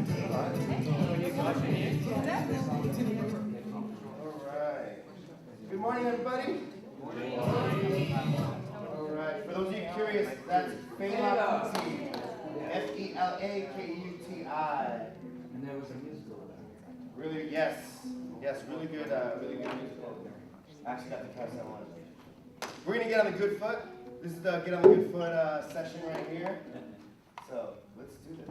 Good morning, everybody. Good morning. All right. For those of you curious, that's Felakuti. F-E-L-A-K-U-T-I. And there was a musical. Really, yes, really good musical. Actually, got to catch that one. We're gonna get on the good foot. This is the get on the good foot session right here. So let's do this.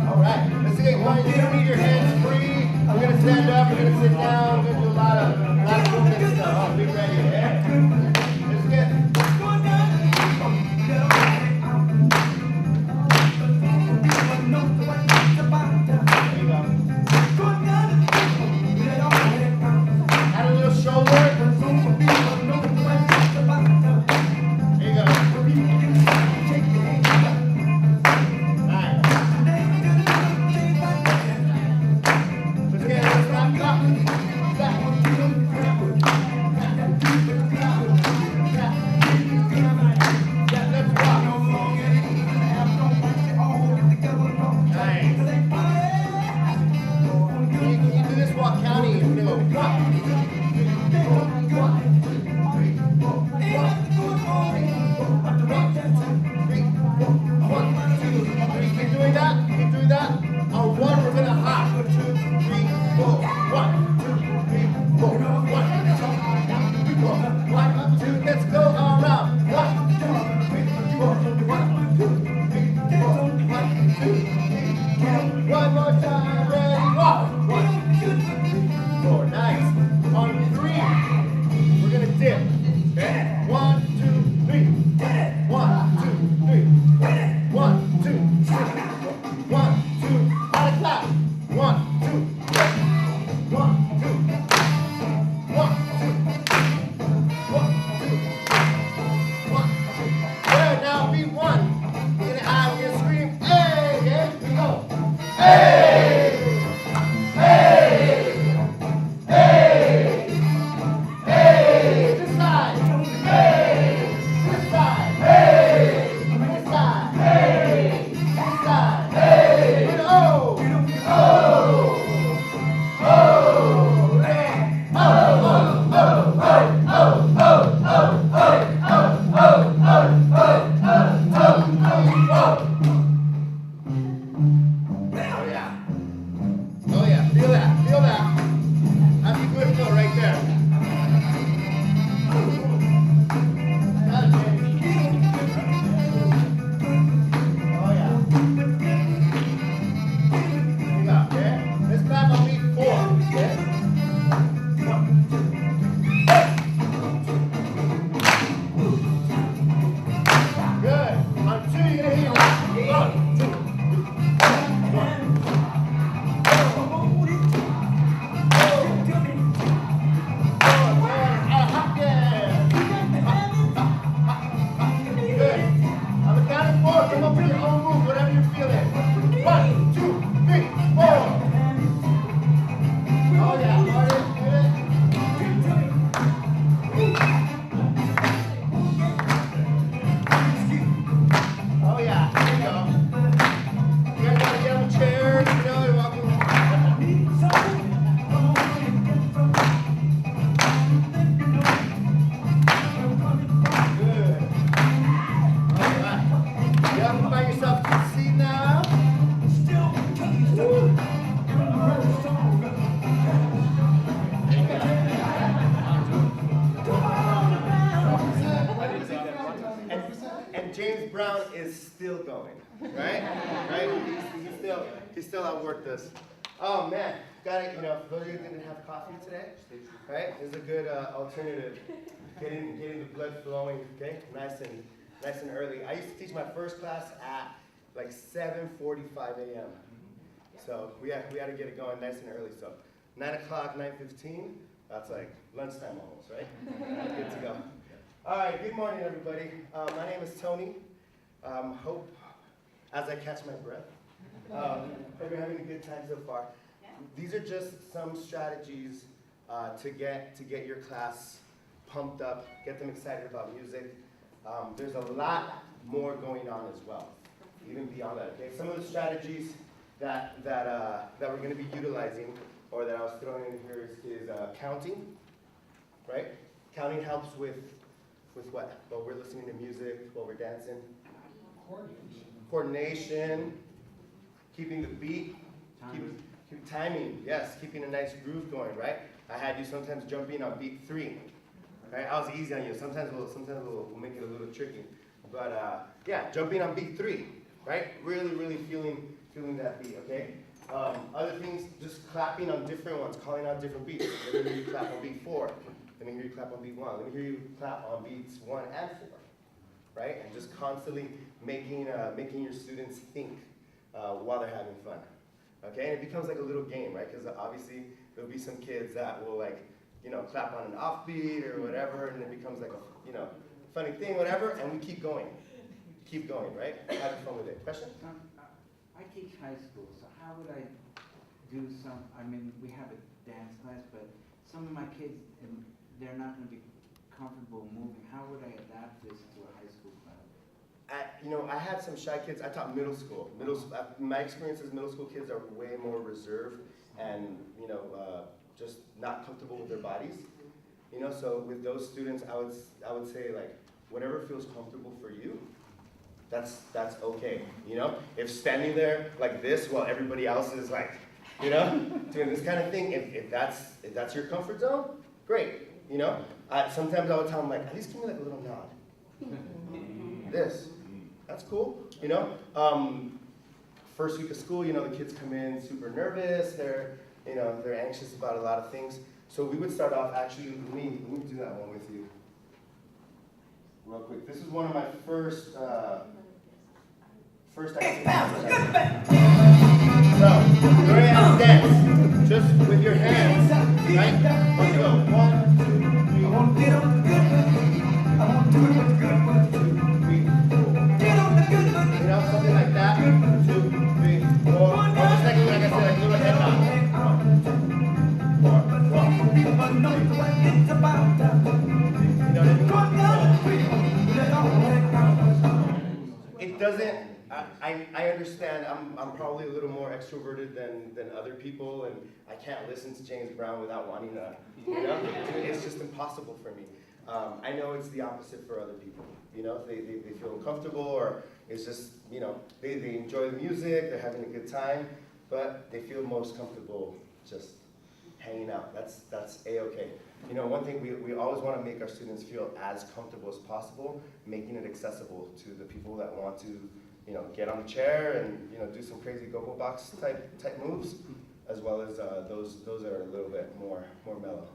All right, let's see. You're gonna need your hands free. We're gonna stand up. We're gonna sit down. We're gonna do a lot of movement stuff. Oh, be ready. Yeah. Let's get. There you go. Add a little shoulder. There you go. One more time, ready, walk. 1, 2, 3, 4. Nice. On 3, we're gonna dip. Okay? 1, 2, 3. 1, 2, 3. 1, 2, 3. 1, 2. Out of clap. 1, 2, 3. 1, 2. 1, 2. 1, 2. 1, 2. Good. Now beat 1. We're gonna scream. Hey, yeah. Here we go. Hey! Hey! Hey! Hey! This side! Hey! This side! Hey! This side! Hey! This side! Hey! Oh! Oh! Oh! Hey! Oh! Oh! Oh! Oh! Oh! Oh! Oh! Oh! Oh yeah, feel that. That's a good feel right there. Oh yeah. Here we go, okay? Let's clap on beat 4, okay? 1, 2, 3. Good. On 2, you're gonna hear 1, 2, 1. Come up with your own move, whatever you're feeling. 1, 2, 3, 4. Oh yeah, Marty, get it. Oh yeah, here we go. You guys gotta get on the chairs, you know, you're welcome. Good. All right. You have to find yourself to the seat now. And James Brown is still going, right? He's still outworked us. Oh man, got it. You know, for those of you who didn't have coffee today, right? This is a good alternative. Getting the blood flowing, okay? Nice and early. I used to teach my first class at like 7:45 a.m. So we had to get it going nice and early. So 9 o'clock, 9:15. That's like lunchtime almost, right? Good to go. All right. Good morning, everybody. My name is Tony. Hope as I catch my breath. Hope you're having a good time so far. These are just some strategies to get your class pumped up, get them excited about music. There's a lot more going on as well, even beyond that. Okay, some of the strategies that we're going to be utilizing, or that I was throwing in here, is counting. Right? Counting helps with what? While we're listening to music, while we're dancing. Coordination. Keeping the beat. Keep timing. Yes, keeping a nice groove going. Right? I had you sometimes jumping on beat 3. Right? I was easy on you. Sometimes we'll make it a little tricky. But yeah, jumping on beat 3. Right? Really feeling that beat. Okay. Other things, just clapping on different ones, calling out different beats. Let me hear you clap on beat 4. Let me hear you clap on beat 1. Let me hear you clap on beats 1 and 4. Right? And just constantly making your students think while they're having fun. Okay? And it becomes like a little game, right? Because obviously there'll be some kids that will clap on an offbeat or whatever, and it becomes like a funny thing, whatever, and we keep going. Keep going, right? Having fun with it. Question? I teach high school, so how would I do we have a dance class, but some of my kids, they're not going to be comfortable moving. How would I adapt this to a high school class? I had some shy kids. I taught middle school. My experience is middle school kids are way more reserved and, just not comfortable with their bodies. So with those students, I would say, like, whatever feels comfortable for you, that's okay. If standing there like this while everybody else is like, doing this kind of thing, if that's your comfort zone, great. Sometimes I would tell them, like, at least give me like a little nod. This, that's cool. First week of school, the kids come in super nervous. They're anxious about a lot of things. So we would start off, actually, let me do that one with you real quick. This is one of my first activities. So, we're going to dance, just with your hands, right? Let's go. 1, 2, 3. I want to get on the good one. I want to do it with the good one. 2, 3, 4. Get on the good one. Something like that. 2, 3, 4. Or just like I said, like a little head nod. 4, 1, 2, 3. It doesn't. I understand. I'm probably a little more extroverted than other people, and I can't listen to James Brown without wanting to. It's just impossible for me. I know it's the opposite for other people. They feel uncomfortable, or it's just they enjoy the music, they're having a good time, but they feel most comfortable just hanging out. That's a-okay. One thing we always want to make our students feel as comfortable as possible, making it accessible to the people that want to get on the chair and do some crazy go-go box type moves, as well as those are a little bit more mellow.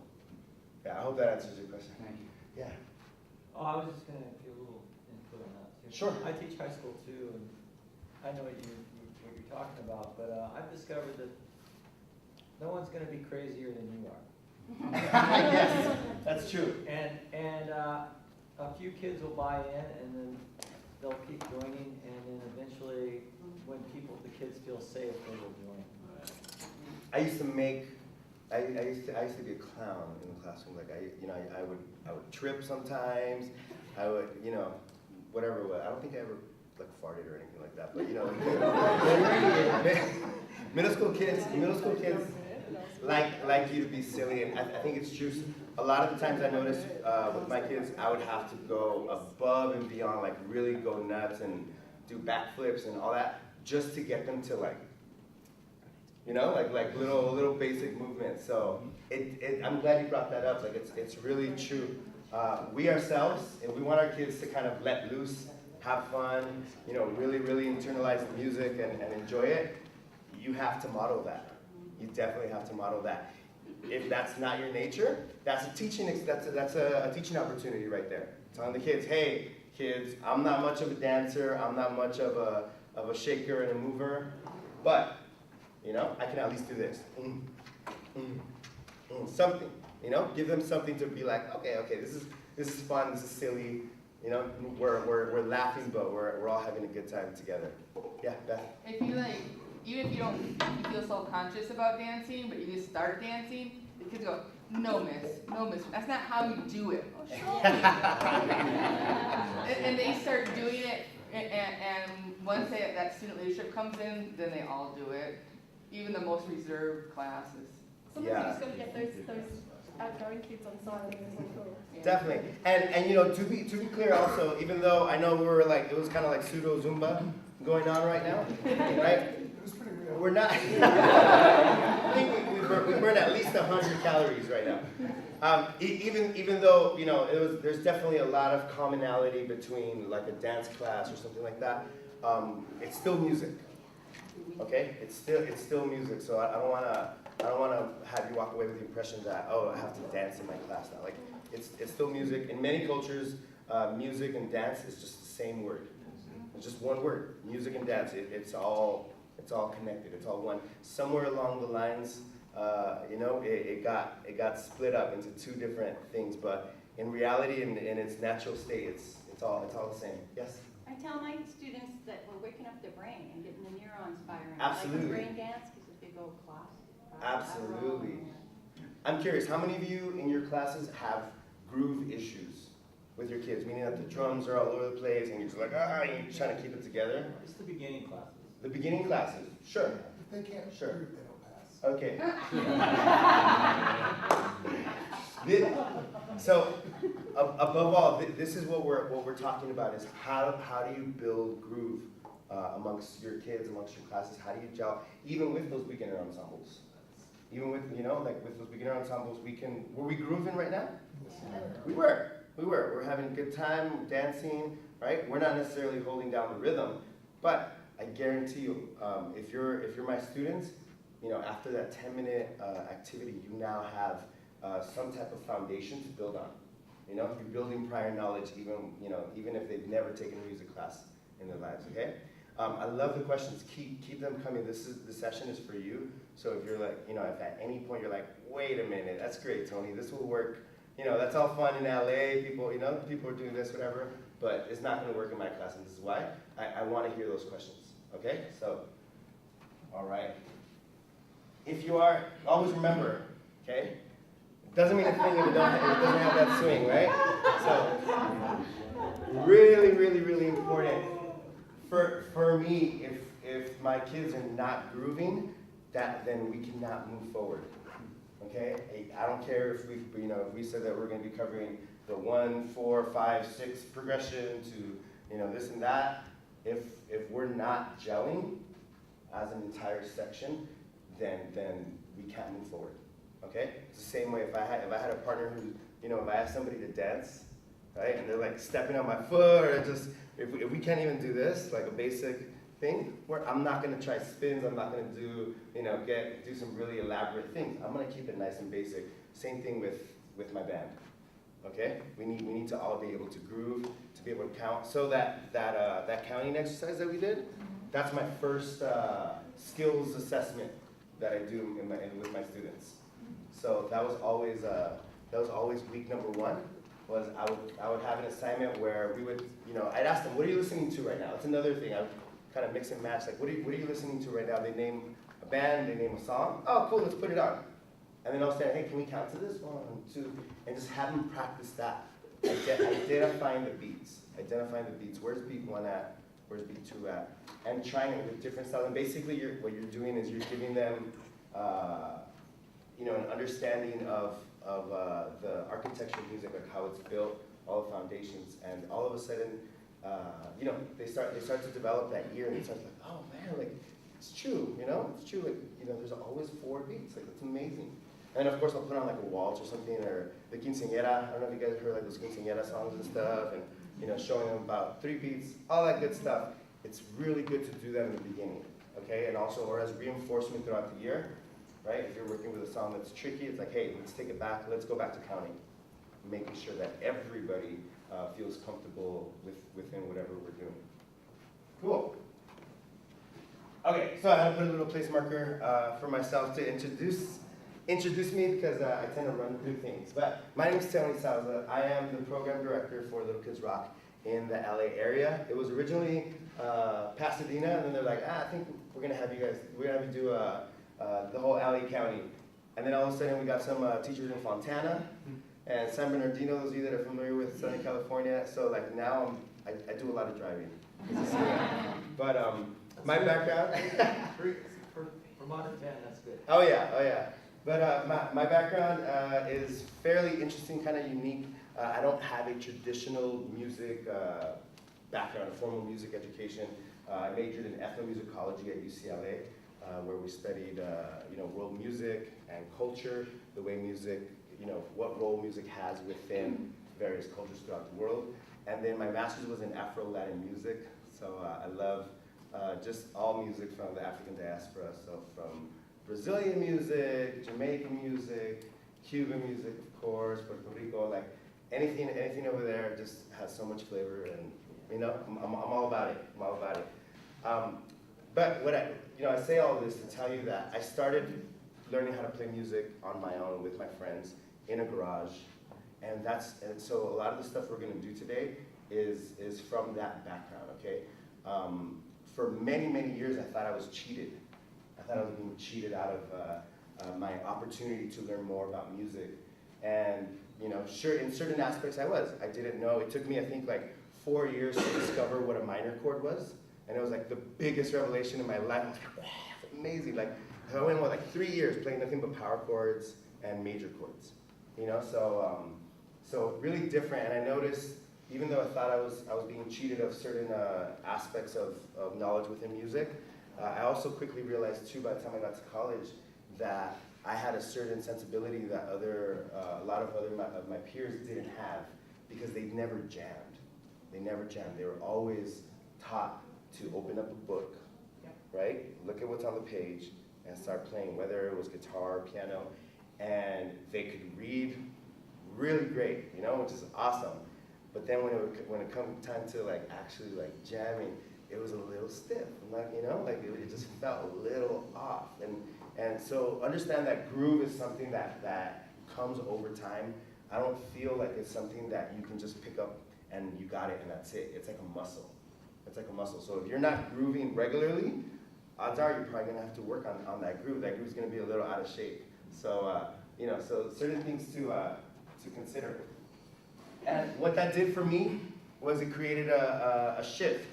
Yeah, I hope that answers your question. Thank you. Yeah. Oh, I was just going to give a little input on that too. Sure. I teach high school too, and I know what you're talking about, but I've discovered that no one's going to be crazier than you are. Yes, that's true. And a few kids will buy in, and then they'll keep joining, and then eventually, when the kids feel safe, they will join. I used to be a clown in the classroom. Like I would trip sometimes. I would, whatever it was. I don't think I ever like farted or anything like that. But middle school kids like you to be silly, and I think it's true. A lot of the times I noticed with my kids, I would have to go above and beyond, like really go nuts and do backflips and all that, just to get them to like little basic movements. So I'm glad you brought that up. Like it's really true. We ourselves, if we want our kids to kind of let loose, have fun, really internalize the music and enjoy it, you have to model that. You definitely have to model that. If that's not your nature, that's a teaching opportunity right there. Telling the kids, hey, kids, I'm not much of a dancer, I'm not much of a shaker and a mover, but I can at least do this. Something, give them something to be like, okay, this is fun, this is silly, we're laughing, but we're all having a good time together. Yeah, Beth. I feel like even if you feel self-conscious about dancing, but you just start dancing, the kids go, No, miss. No, miss. That's not how you do it. And they start doing it, and once that student leadership comes in, then they all do it. Even the most reserved classes. Sometimes you just gotta get those outgoing kids on side. Yeah. Definitely. And you know, to be clear also, even though I know we were like, it was kind of like pseudo Zumba going on right now, right? It was pretty real. We're not. I think we burn at least 100 calories right now. Even though, you know, there's definitely a lot of commonality between like a dance class or something like that. It's still music. Okay, it's still music. So I don't wanna have you walk away with the impression that, oh, I have to dance in my class now. Like it's still music. In many cultures, music and dance is just the same word. It's just one word. Music and dance. It's all connected. It's all one. Somewhere along the lines, you know, it got split up into two different things. But in reality, in its natural state, it's all the same. Yes. I tell my students that we're waking up their brain and getting the neurons firing. Absolutely. Like a brain dance, because if they go class. Absolutely. I'm curious, how many of you in your classes have groove issues with your kids? Meaning that the drums are all over the place and you're just like, you're trying to keep it together? It's the beginning classes. The beginning classes, sure. If they can't Sure. prove, they don't pass. Okay. So, above all, this is what we're talking about is how do you build groove amongst your kids, amongst your classes? How do you gel, even with those beginner ensembles? Even with, you know, like with those beginner ensembles, were we grooving right now? We were. We're having a good time, dancing, right? We're not necessarily holding down the rhythm, but I guarantee you, if you're my students, you know, after that 10-minute activity, you now have some type of foundation to build on. You know, you're building prior knowledge, even if they've never taken a music class in their lives. Okay. I love the questions. Keep them coming. This session is for you. So if you're like, you know, if at any point you're like, wait a minute, that's great, Tony. This will work. You know, that's all fun in LA. People, you know, people are doing this, whatever. But it's not going to work in my class, and this is why. I want to hear those questions. Okay. So, all right. If you are, always remember. Okay. Doesn't mean a thing if it doesn't have that swing, right? So, really, really, really important for me. If my kids are not grooving, then we cannot move forward. Okay? I don't care if we said that we're going to be covering the 1, 4, 5, 6 progression to this and that. If we're not gelling as an entire section, then we can't move forward. Okay? It's the same way if I had a partner who, if I asked somebody to dance, right, and they're like stepping on my foot, or just, if we can't even do this, like a basic thing, I'm not gonna try spins, I'm not gonna do, do some really elaborate things. I'm gonna keep it nice and basic. Same thing with my band. Okay? We need to all be able to groove, to be able to count. So that counting exercise that we did, that's my first skills assessment that I do with my students. So that was always week number 1. Was I would have an assignment where we would, I'd ask them, what are you listening to right now? That's another thing. I would kind of mix and match. Like, what are you listening to right now? They name a band, they name a song. Oh, cool, let's put it on. And then I'll say, hey, can we count to this? 1, 2, and just have them practice that. Identifying the beats. Where's beat 1 at? Where's beat 2 at? And trying it with different styles. And basically, what you're doing is you're giving them, an understanding of the architecture of music, like how it's built, all the foundations, and all of a sudden, they start to develop that ear, and it starts like, oh man, like it's true, it's true. Like, there's always 4 beats, like that's amazing. And of course, I'll put on like a waltz or something, or the quinceañera. I don't know if you guys heard like those quinceañera songs and stuff, and showing them about 3 beats, all that good stuff. It's really good to do that in the beginning, okay? And also, or as reinforcement throughout the year. Right? If you're working with a song that's tricky, it's like, hey, let's take it back. Let's go back to counting, making sure that everybody feels comfortable within whatever we're doing. Cool. Okay, so I had to put a little place marker for myself to introduce me because I tend to run through things. But my name is Tony Sauza. I am the program director for Little Kids Rock in the LA area. It was originally Pasadena, and then they're like, I think we're gonna have you do the whole LA County. And then all of a sudden we got some teachers in Fontana and San Bernardino, those of you that are familiar with Southern California. So like now I do a lot of driving. But my background. For modern 10, that's good. Oh yeah. But my background is fairly interesting, kind of unique. I don't have a traditional music background, a formal music education. I majored in ethnomusicology at UCLA, where we studied, world music and culture, the way music, what role music has within various cultures throughout the world. And then my master's was in Afro-Latin music, so I love just all music from the African diaspora, so from Brazilian music, Jamaican music, Cuban music, of course, Puerto Rico, like anything over there just has so much flavor, and I'm all about it. I'm all about it. But what I say all this to tell you that I started learning how to play music on my own with my friends in a garage, and so a lot of the stuff we're going to do today is from that background. Okay, for many years I thought I was cheated. I thought I was being cheated out of my opportunity to learn more about music, and sure, in certain aspects I was. I didn't know. It took me, I think, like 4 years to discover what a minor chord was, and it was like the biggest revelation in my life. I was like, wow, it's amazing. Like I went with like 3 years playing nothing but power chords and major chords, so really different. And I noticed, even though I thought I was being cheated of certain aspects of knowledge within music, I also quickly realized too, by the time I got to college, that I had a certain sensibility that a lot of my peers didn't have, because they'd never jammed. They never jammed. They were always taught to open up a book, right? Look at what's on the page and start playing, whether it was guitar, piano, and they could read really great, which is awesome. But then when it come time to actually jamming, it was a little stiff, it just felt a little off. And so understand that groove is something that comes over time. I don't feel like it's something that you can just pick up and you got it and that's it. It's like a muscle. It's like a muscle. So if you're not grooving regularly, odds are you're probably gonna have to work on that groove. That groove's gonna be a little out of shape. So so certain things to consider. And what that did for me was it created a shift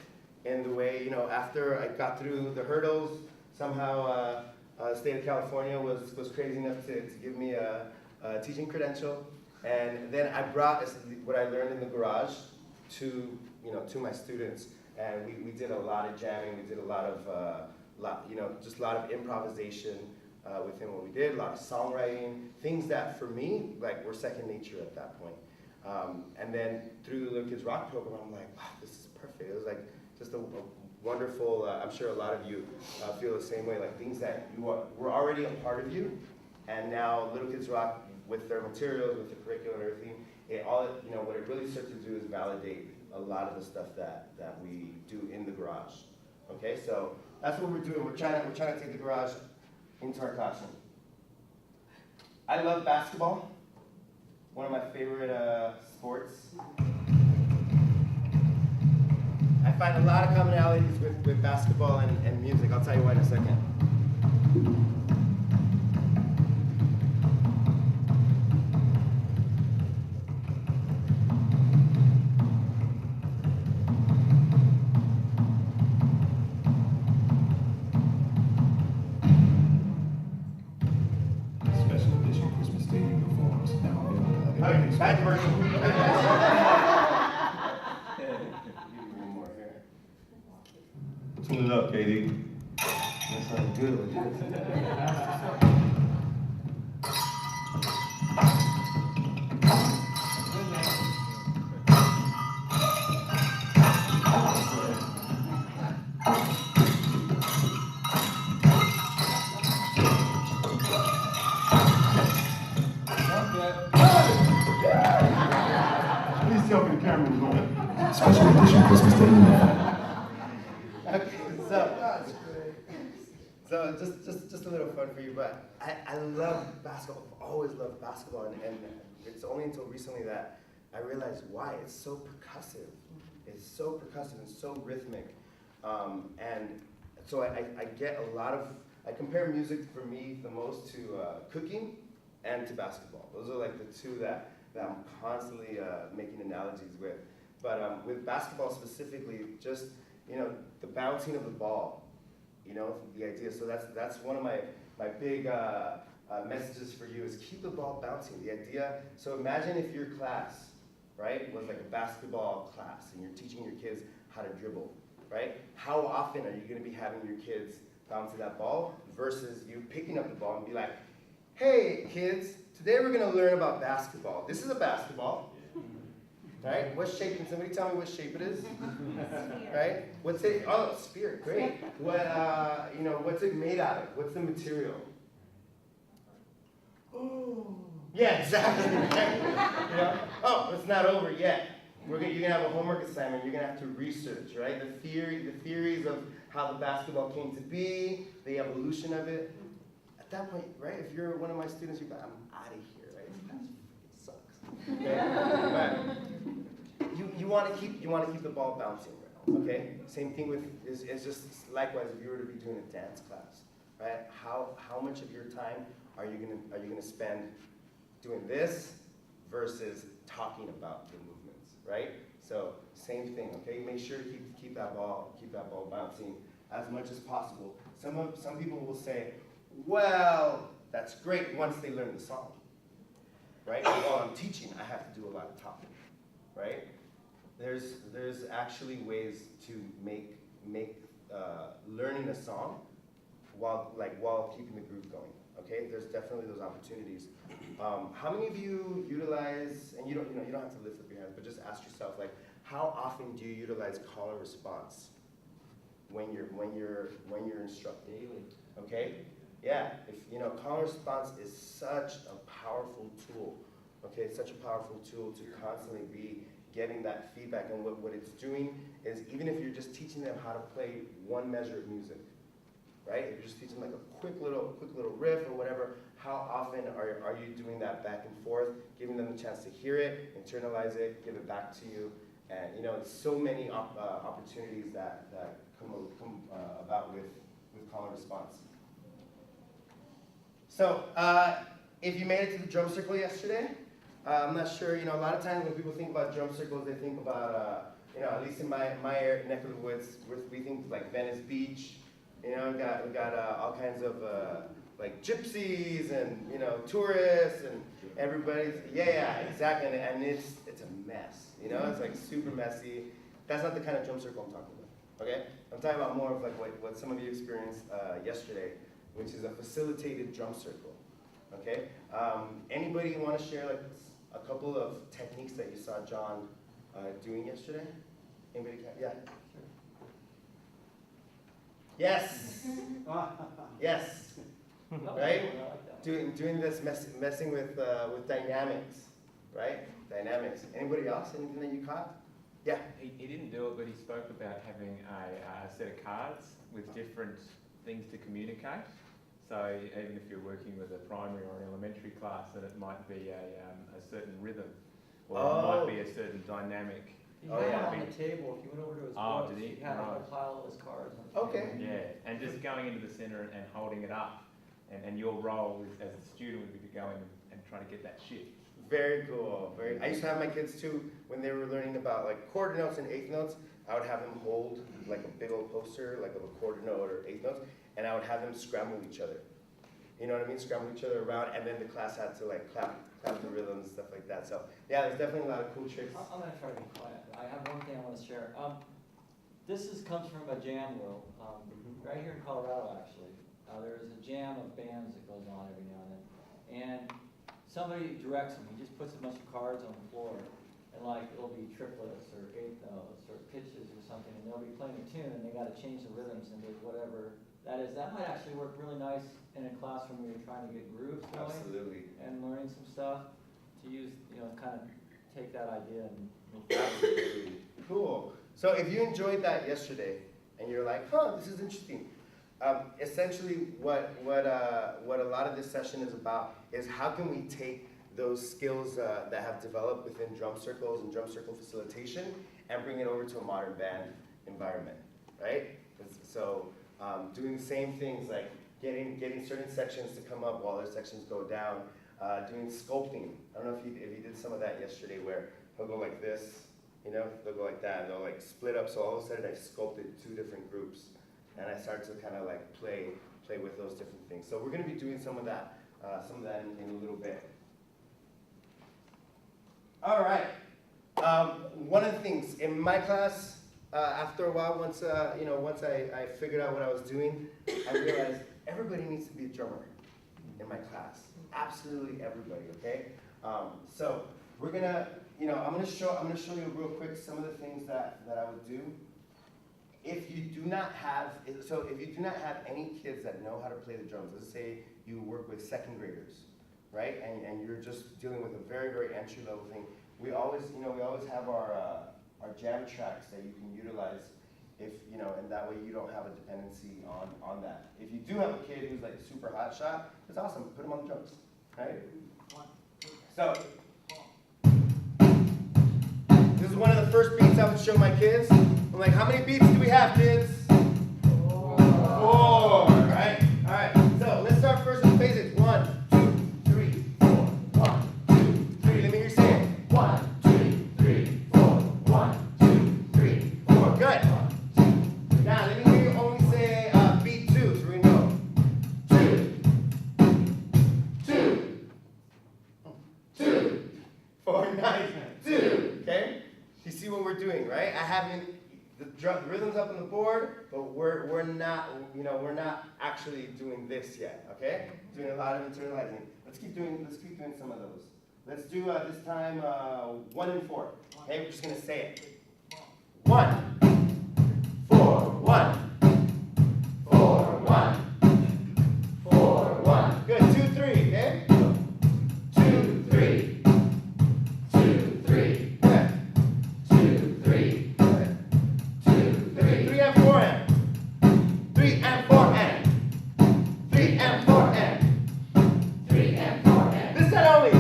in the way, after I got through the hurdles, somehow the state of California was crazy enough to give me a teaching credential. And then I brought what I learned in the garage to my students. And we did a lot of jamming, we did a lot of, just a lot of improvisation within what we did, a lot of songwriting, things that for me, were second nature at that point. And then through the Little Kids Rock program, I'm like, wow, this is perfect. It was just a wonderful, I'm sure a lot of you feel the same way, things that were already a part of you, and now Little Kids Rock, with their materials, with the curriculum and everything, what it really starts to do is validate a lot of the stuff that we do in the garage. Okay, so that's what we're doing. We're trying to take the garage into our classroom. I love basketball. One of my favorite sports. I find a lot of commonalities with basketball and music. I'll tell you why in a second. Special edition Christmas Day uniforms now available at every Bad store. version. One more here. Tune it up, KD. That sounds good. Please tell me the camera was on. Special edition Christmas Day uniform. Okay, so just a little fun for you, but I love basketball. I've always loved basketball, and it's only until recently that I realized why. It's so percussive. It's so percussive and so rhythmic, and so I get a lot of I compare music for me the most to cooking and to basketball. Those are like the two that I'm constantly making analogies with. But with basketball specifically, just, you know, the bouncing of the ball, you know, the idea. So that's one of my big messages for you is keep the ball bouncing. The idea, so imagine if your class, right, was like a basketball class and you're teaching your kids how to dribble, right? How often are you going to be having your kids bouncing that ball versus you picking up the ball and be like, hey kids, today we're going to learn about basketball. This is a basketball, right? What shape, can somebody tell me what shape it is? Right? What's it, oh, sphere, great. What, you know, what's it made out of? What's the material? Oh, yeah, exactly. You know? Oh, it's not over yet. You're gonna have a homework assignment. You're gonna have to research, right? The theories of how the basketball came to be, the evolution of it. At that point, right? If you're one of my students, you're like, I'm out of here, right? This sucks. Okay? But you want to keep the ball bouncing, right? Okay. Same thing with it's just likewise if you were to be doing a dance class, right? How much of your time are you gonna spend doing this versus talking about the movements, right? So same thing, okay? Make sure to keep that ball bouncing as much as possible. Some people will say, well, that's great once they learn the song, right? While I'm teaching, I have to do a lot of talking, right? There's actually ways to make learning a song while keeping the groove going. Okay, there's definitely those opportunities. How many of you utilize, and you don't have to lift up your hands, but just ask yourself, like, how often do you utilize call and response when you're instructing? Daily. Okay, yeah. If you know, call and response is such a powerful tool. Okay, it's such a powerful tool to constantly be getting that feedback, and what it's doing is even if you're just teaching them how to play one measure of music. Right? If you're just teaching like a quick little riff or whatever, how often are you doing that back and forth, giving them the chance to hear it, internalize it, give it back to you, and you know, it's so many opportunities that come about with call and response. So if you made it to the drum circle yesterday, I'm not sure. You know, a lot of times when people think about drum circles, they think about you know, at least in my neck of the woods, we think like Venice Beach. You know, we got all kinds of like gypsies and you know tourists and everybody's exactly, and it's a mess. You know, it's like super messy. That's not the kind of drum circle I'm talking about. Okay, I'm talking about more of like what some of you experienced yesterday, which is a facilitated drum circle. Okay, anybody want to share like a couple of techniques that you saw John doing yesterday? Anybody can? Yeah. Yes. Yes. Right? Doing this, messing with dynamics, right? Dynamics. Anybody else? Anything that you caught? Yeah. He didn't do it, but he spoke about having a set of cards with different things to communicate. So even if you're working with a primary or an elementary class, then it might be a certain rhythm, or it might be a certain dynamic. He had one on the table. If you went over to his books, did he? He had a whole pile of his cards on the Okay. table. Yeah, and just going into the centre and holding it up, and your role as a student would be to go in and try to get that shift. Very cool. I used to have my kids too, when they were learning about like quarter notes and eighth notes, I would have them hold like a big old poster, like of a quarter note or eighth notes, and I would have them scramble each other. You know what I mean? Scramble each other around, and then the class had to like clap the rhythms and stuff like that. So yeah, there's definitely a lot of cool tricks. I'm going to try to be quiet. I have one thing I want to share. This comes from a jam world, right here in Colorado actually. There's a jam of bands that goes on every now and then. And somebody directs them. He just puts a bunch of cards on the floor. And like it'll be triplets or eighth notes or pitches or something. And they'll be playing a tune and they got to change the rhythms into whatever that is. That might actually work really nice in a classroom where you're trying to get grooves going. Absolutely. And learning some stuff to use, you know, kind of take that idea and move forward. Cool. So if you enjoyed that yesterday and you're like, huh, this is interesting. Essentially what a lot of this session is about is how can we take those skills that have developed within drum circles and drum circle facilitation and bring it over to a modern band environment, right? So doing the same things like getting certain sections to come up while other sections go down. Doing sculpting. I don't know if you did some of that yesterday where he'll go like this, you know, they'll go like that, and they'll like split up. So all of a sudden I sculpted 2 different groups, and I started to kind of like play with those different things. So we're going to be doing some of that in a little bit. All right. One of the things in my class, after a while, once I figured out what I was doing, I realized everybody needs to be a drummer in my class. Absolutely everybody. Okay. So we're gonna, I'm gonna show you real quick some of the things that I would do. If you do not have any kids that know how to play the drums, let's say you work with 2nd graders, right? And you're just dealing with a very, very entry level thing. We always have our jam tracks that you can utilize if, and that way you don't have a dependency on that. If you do have a kid who's like a super hot shot, it's awesome, put them on the drums, right? So, this is one of the first beats I would show my kids. I'm like, how many beats do we have, kids? 4, right? All right, so let's start first with the basics. 1, 2, 3, 4. 1, 2, 3. Let me hear you say it. 1, 2, 3, 4. 1, 2, 3, 4. Good. Now, let me hear you only say beat 2, so we know. 2, 2, 2, 4, 9, 2. Okay? You see what we're doing, right? I haven't. The rhythm's up on the board, but we're not actually doing this yet, okay? Doing a lot of internalizing. Let's keep doing some of those. Let's do this time 1 and 4. Okay, we're just gonna say it. 1, 4, 1, 4, 1, 4, 1. Good. 2, 3. Okay. 2, 3. 2, 3. Good. 2, 3. 3 and 4 and 3 and 4 and 3 and 4 and 3 and 4 and this side only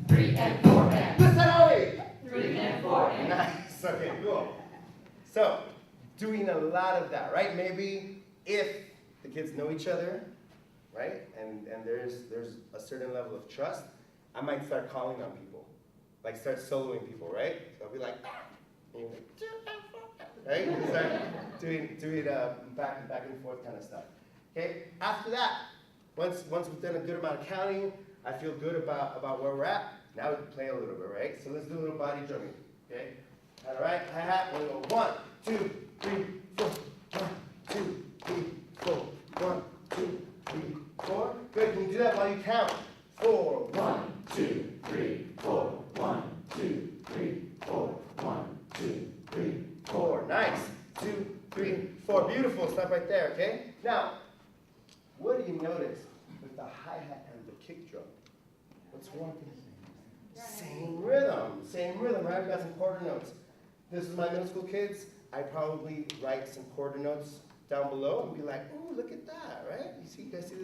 3 and 4 and this side only 3 and 4 and nice. Okay, cool. So doing a lot of that, right? Maybe if the kids know each other, right, and there's a certain level of trust, I might start calling on people, like start soloing people, right? So I'll be like, and you're like, right? You start doing back and forth kind of stuff. Okay. After that, once we've done a good amount of counting, I feel good about where we're at. Now we can play a little bit, right? So let's do a little body drumming. Okay. All right. Hi-hat. We're gonna go 1, 2, 3, 4. 1, 2, 3, 4. 1, 2, 3, 4. Good. Can you do that while you count? 4. 1, 2, 3, 4. 1, 2, 3, 4. 1, 2, 3, 4. Nice. 2, 3, 4. Beautiful. Stop right there, okay? Now, what do you notice with the hi-hat and the kick drum? What's one thing? Same rhythm, right? We got some quarter notes. This is my middle school kids. I probably write some quarter notes down below and be like, oh, look at that, right? You guys see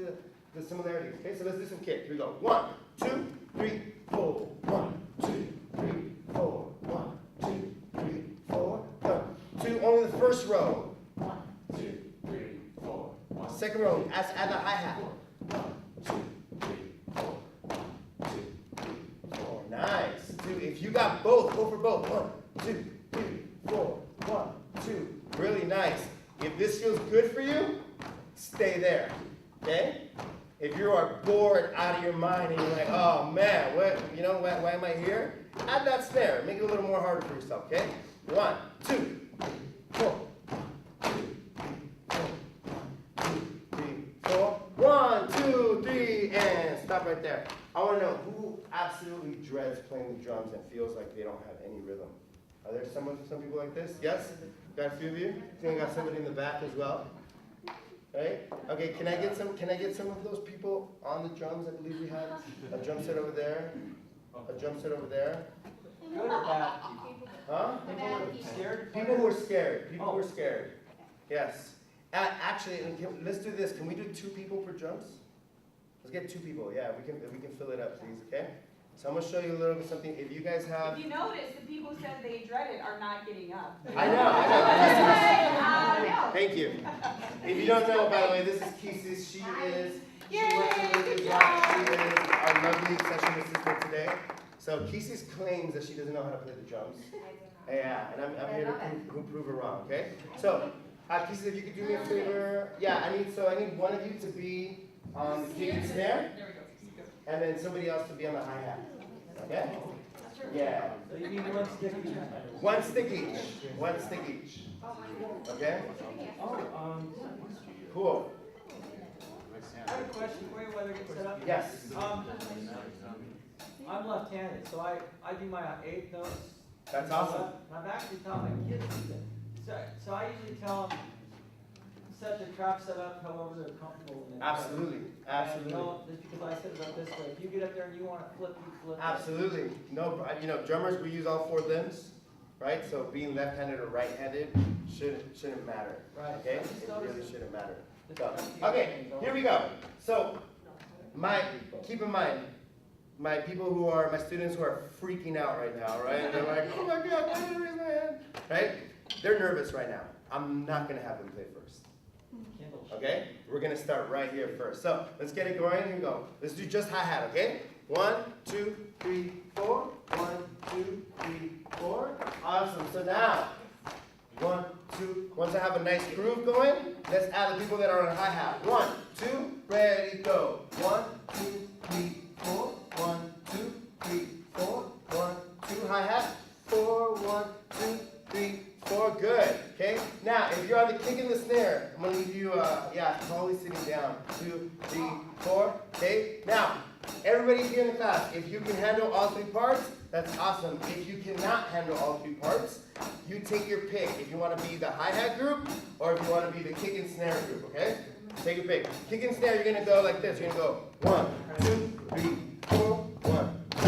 the similarities. Okay, so let's do some kick. Here we go. 1, 2, 3, 4. 1, 2, 3, 4. 1, 2, 3, 4. 1, 2. Only the first row. 1, 2, 3, 4. 1. Second row. Add the hi-hat. 1, 2, 3, 4. 1, 2, 3, 4. Nice. 2. If you got both, go for both. 1, 2, 3, 4. 1, 2. Really nice. If this feels good for you, stay there. Okay? If you are bored out of your mind and you're like, oh man, why am I here? Add that snare. Make it a little more harder for yourself, okay? 1, 2, 3, 4. 1, 2, 3, 4. 1, 2, 3, and stop right there. I want to know who absolutely dreads playing the drums and feels like they don't have any rhythm. Are there some people like this? Yes? Got a few of you? I think I got somebody in the back as well. Right? Okay, can I get some of those people on the drums? I believe we have a drum set over there. A drum set over there. Good or bad? Huh? People who are scared? People who are scared. People who are scared. Yes. Actually, let's do this. Can we do 2 people per drums? Let's get 2 people. Yeah, we can fill it up, please. Okay. So I'm gonna show you a little bit something. If you guys have. If you notice, the people who said they dread it are not getting up. I know. Hey, Thank you. If you don't know, by the way, this is Kisses. She works with us. She is our lovely session assistant today. So Kisses claims that she doesn't know how to play the drums. Yeah, and I'm here to prove her wrong, okay? So, Kisses, if you could do me a favor. Yeah, I need one of you to be on the kick and snare, and then somebody else to be on the hi-hat. Okay? Yeah. So you need one stick each. One stick each. One stick each. Okay? Cool. I have a question for you while they're getting set up. Yes. I'm left-handed, so I do my eighth notes. That's awesome. And I've actually taught my kids to do that. So I usually tell them, set the trap set up however they're comfortable. In it. Absolutely. Absolutely. And no, just because I set it up this way. If you get up there and you want to flip, you flip. Absolutely. No, drummers, we use all 4 limbs, right? So being left-handed or right-handed shouldn't matter. Right. Okay? It really shouldn't matter. So, okay, here we go. So, keep in mind, my students who are freaking out right now, right? They're like, oh my God, why did I raise my hand? Right? They're nervous right now. I'm not gonna have them play first. Okay? We're gonna start right here first. So let's get it going. Here we go. Let's do just hi-hat, okay? 1, 2, 3, 4. 1, 2, 3, 4. Awesome. So now, 1, 2. Once I have a nice groove going, let's add the people that are on hi-hat. 1, 2, ready, go. 1, 2, 3, 4. 1, 2, 3, 4. 1, 2, hi-hat. 4, 1, 2, 3, 4. Good. Okay. Now, if you're on the kick and the snare, I'm gonna leave you, totally sitting down. 2, 3, 4. Okay. Now, everybody here in the class, if you can handle all 3 parts, that's awesome. If you cannot handle all 3 parts, you take your pick. If you want to be the hi-hat group, or if you want to be the kick and snare group. Okay. Take your pick. Kick and snare, you're gonna go like this. You're gonna go 1, 2, 3, 4. 1, 2,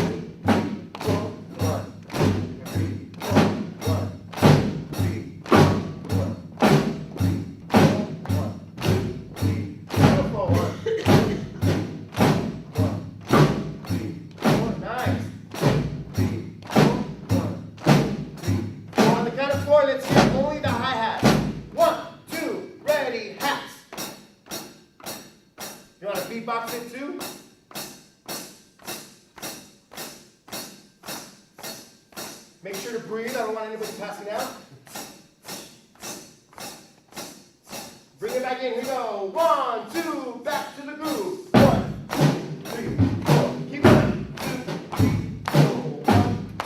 3, 4. 1, 2, 3, 4. 1, 2, 3, 4. 1, 2, 3, 4. 1, 2, 3, 4. 1, 2, 3, 4. Nice. 2, 3, 4. 1, 2, 3, 4. On the count of 4, let's hear only the hi-hat. 1, 2, ready, hats. You want to beatbox it too? Make sure to breathe. I don't want anybody passing out. Bring it back in. Here we go. 1, 2, back to the groove. 1, 2, 3, 4. Keep going. 2, 3, 4. 1, 2,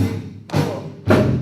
3, 4. 1,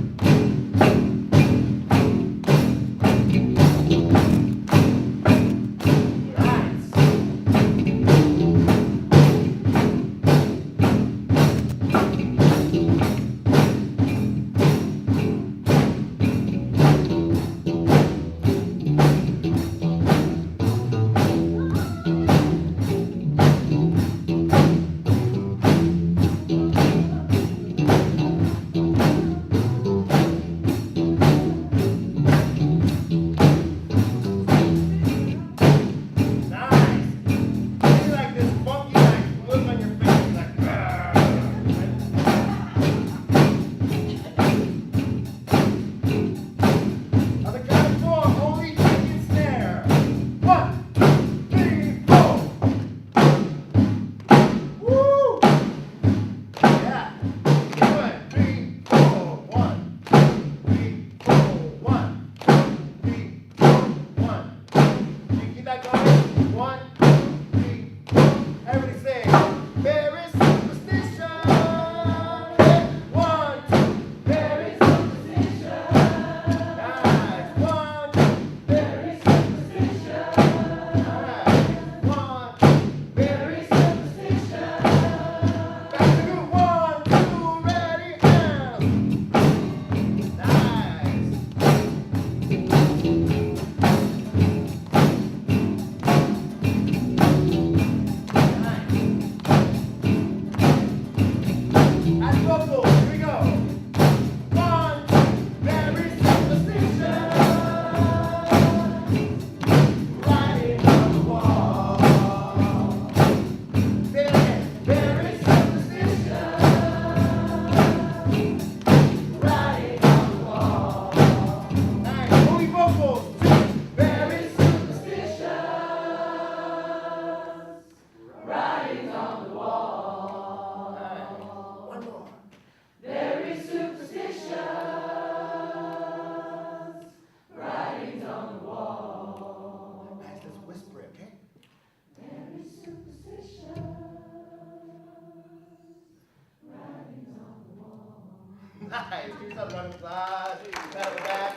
Nice. Give yourself a round of applause. Pat on the back.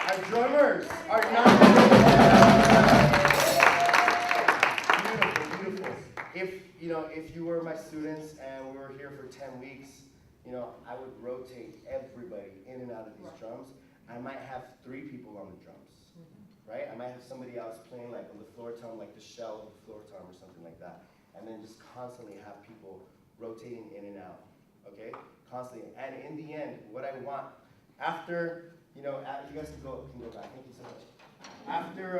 Our drummers are not. Beautiful, beautiful. If you were my students and we were here for 10 weeks, I would rotate everybody in and out of these drums. I might have 3 people on the drums, right? I might have somebody else playing like on the floor tom, like the shell of the floor tom or something like that. And then just constantly have people rotating in and out, okay? Constantly. And in the end, what I want, after, you guys can go back. Thank you so much. After,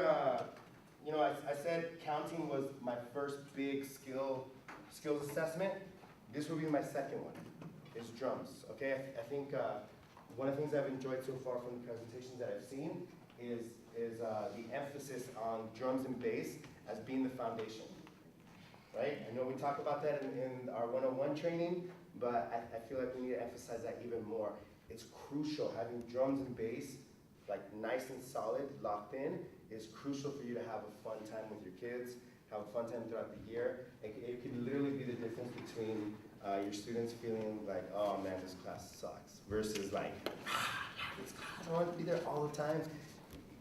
I said counting was my first big skills assessment. This will be my second one, is drums, okay? I think one of the things I've enjoyed so far from the presentations that I've seen is the emphasis on drums and bass as being the foundation, right? I know we talk about that in our 101 training, but I feel like we need to emphasize that even more. It's crucial. Having drums and bass, like nice and solid, locked in, is crucial for you to have a fun time with your kids, have a fun time throughout the year. It could literally be the difference between your students feeling like, oh man, this class sucks, versus like, this class, I want to be there all the time.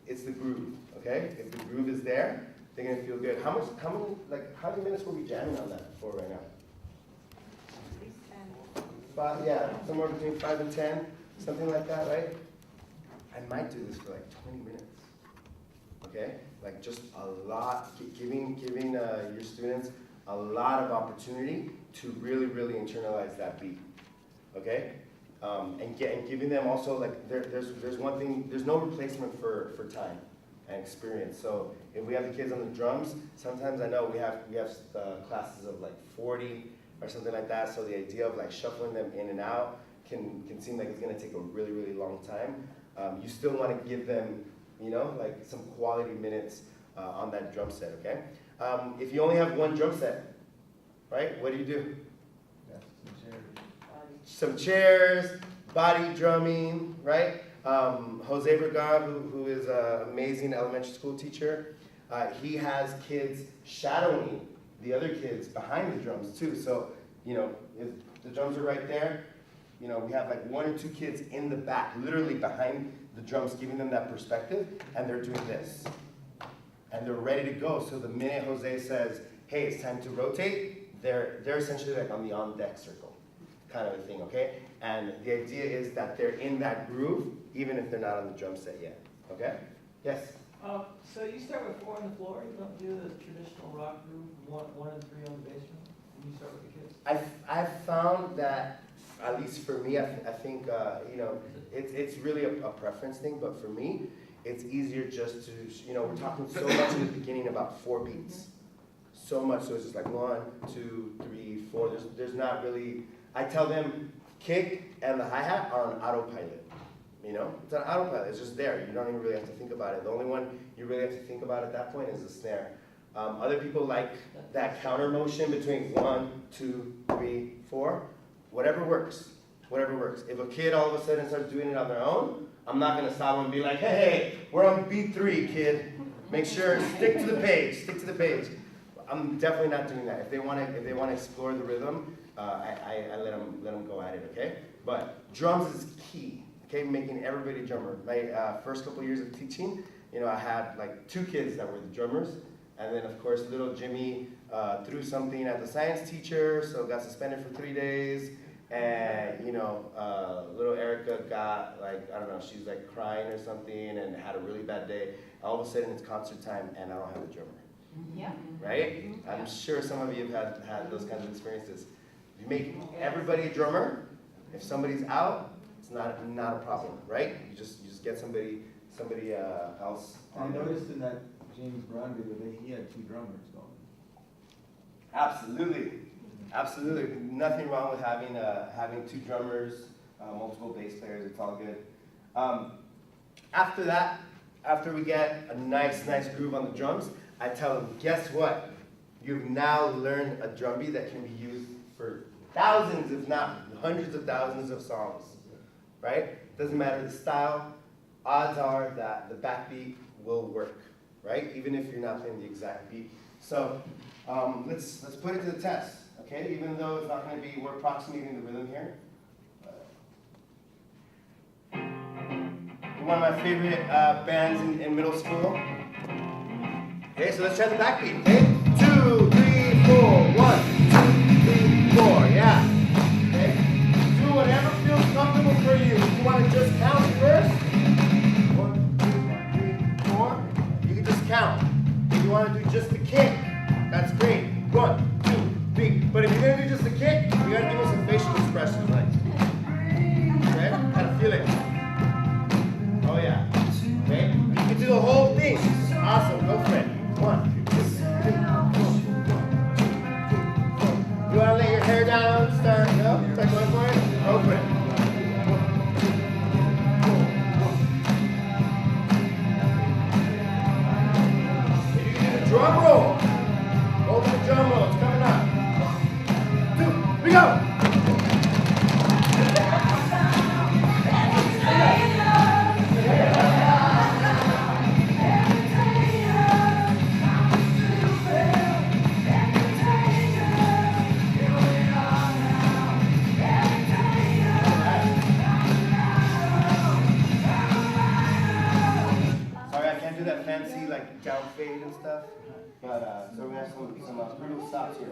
It's the groove, okay? If the groove is there, they're gonna feel good. How many minutes were we jamming on that for right now? At least 10. 5, yeah, somewhere between 5 and 10, something like that, right? I might do this for like 20 minutes, okay? Like just a lot, giving your students a lot of opportunity to really, really internalize that beat, okay? And giving them also, like, there's one thing, there's no replacement for time and experience. So if we have the kids on the drums, sometimes I know we have classes of like 40 or something like that, so the idea of like shuffling them in and out can seem like it's gonna take a really, really long time. You still wanna give them, like some quality minutes on that drum set, okay? If you only have one drum set, right, what do? Some chairs, body drumming, right? Jose Vergara, who is an amazing elementary school teacher, he has kids shadowing the other kids behind the drums too. So, if the drums are right there, we have like 1 or 2 kids in the back, literally behind the drums, giving them that perspective, and they're doing this. And they're ready to go. So the minute Jose says, hey, it's time to rotate, they're essentially like on the on-deck circle kind of a thing, okay? And the idea is that they're in that groove, even if they're not on the drum set yet, okay? Yes? So you start with 4 on the floor, you don't do the traditional rock groove, 1 and 3 on the bass drum, when you start with the kids? I've found that, at least for me, I think, it's really a preference thing, but for me, it's easier just to, we're talking so much in the beginning about 4 beats. So much, so it's just like 1, 2, 3, 4. There's not really, I tell them kick and the hi-hat are on autopilot. It's on autopilot, it's just there. You don't even really have to think about it. The only one you really have to think about at that point is the snare. Other people like that counter motion between 1, 2, 3, 4. Whatever works, whatever works. If a kid all of a sudden starts doing it on their own, I'm not gonna stop them and be like, hey, we're on beat 3, kid. Make sure, stick to the page, stick to the page. I'm definitely not doing that. If they want to explore the rhythm, I let them go at it, okay? But drums is key, okay? Making everybody a drummer. My first couple years of teaching, I had like 2 kids that were the drummers, and then of course little Jimmy threw something at the science teacher, so got suspended for 3 days, and little Erica got like, I don't know, she's like crying or something and had a really bad day. All of a sudden it's concert time and I don't have a drummer. Yeah. Right? I'm sure some of you have had those kinds of experiences. If you make everybody a drummer, if somebody's out, it's not a problem, right? You just get somebody else. I noticed in that James Brown video that he had 2 drummers going. Absolutely, absolutely. Nothing wrong with having 2 drummers, multiple bass players. It's all good. After that, after we get a nice groove on the drums, I tell them, guess what? You've now learned a drum beat that can be used for thousands, if not hundreds of thousands of songs, right? Doesn't matter the style, odds are that the backbeat will work, right? Even if you're not playing the exact beat. So let's put it to the test, okay? Even though it's not going to be, we're approximating the rhythm here. one of my favorite bands in middle school. Okay, so let's try the backbeat, okay? 2, 3, 4, 1, 2, 3, 4, yeah. Okay? Do whatever feels comfortable for you. If you want to just count first, 1, 2, 3, 4, you can just count. If you want to do just the kick, that's great. 1, 2, 3. But if you're going to do just the kick, you got to give us some facial expressions, like, okay? Kind of feel it. Oh yeah. Okay? You can do the whole thing. Awesome. Go for it. 1, 2, 3, 4. You want to let your hair down, start, start going for it? Go for it. 1, 2, 3, 4. Maybe you can do the drum roll. Over the drum roll. It's coming up. 2, 3, go. Fancy like down fade and stuff, but so we're gonna have some brutal stops here.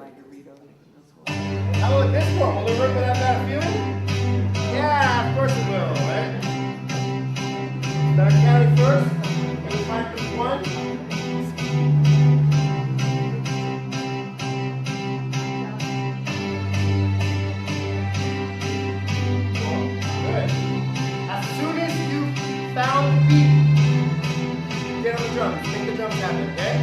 How about this one? Will it work without that feeling? Yeah, of course it will, right? Start counting first. Maybe 5 to 1. Good. As soon as you found the beat, get on the drums. Make the drums happen, okay?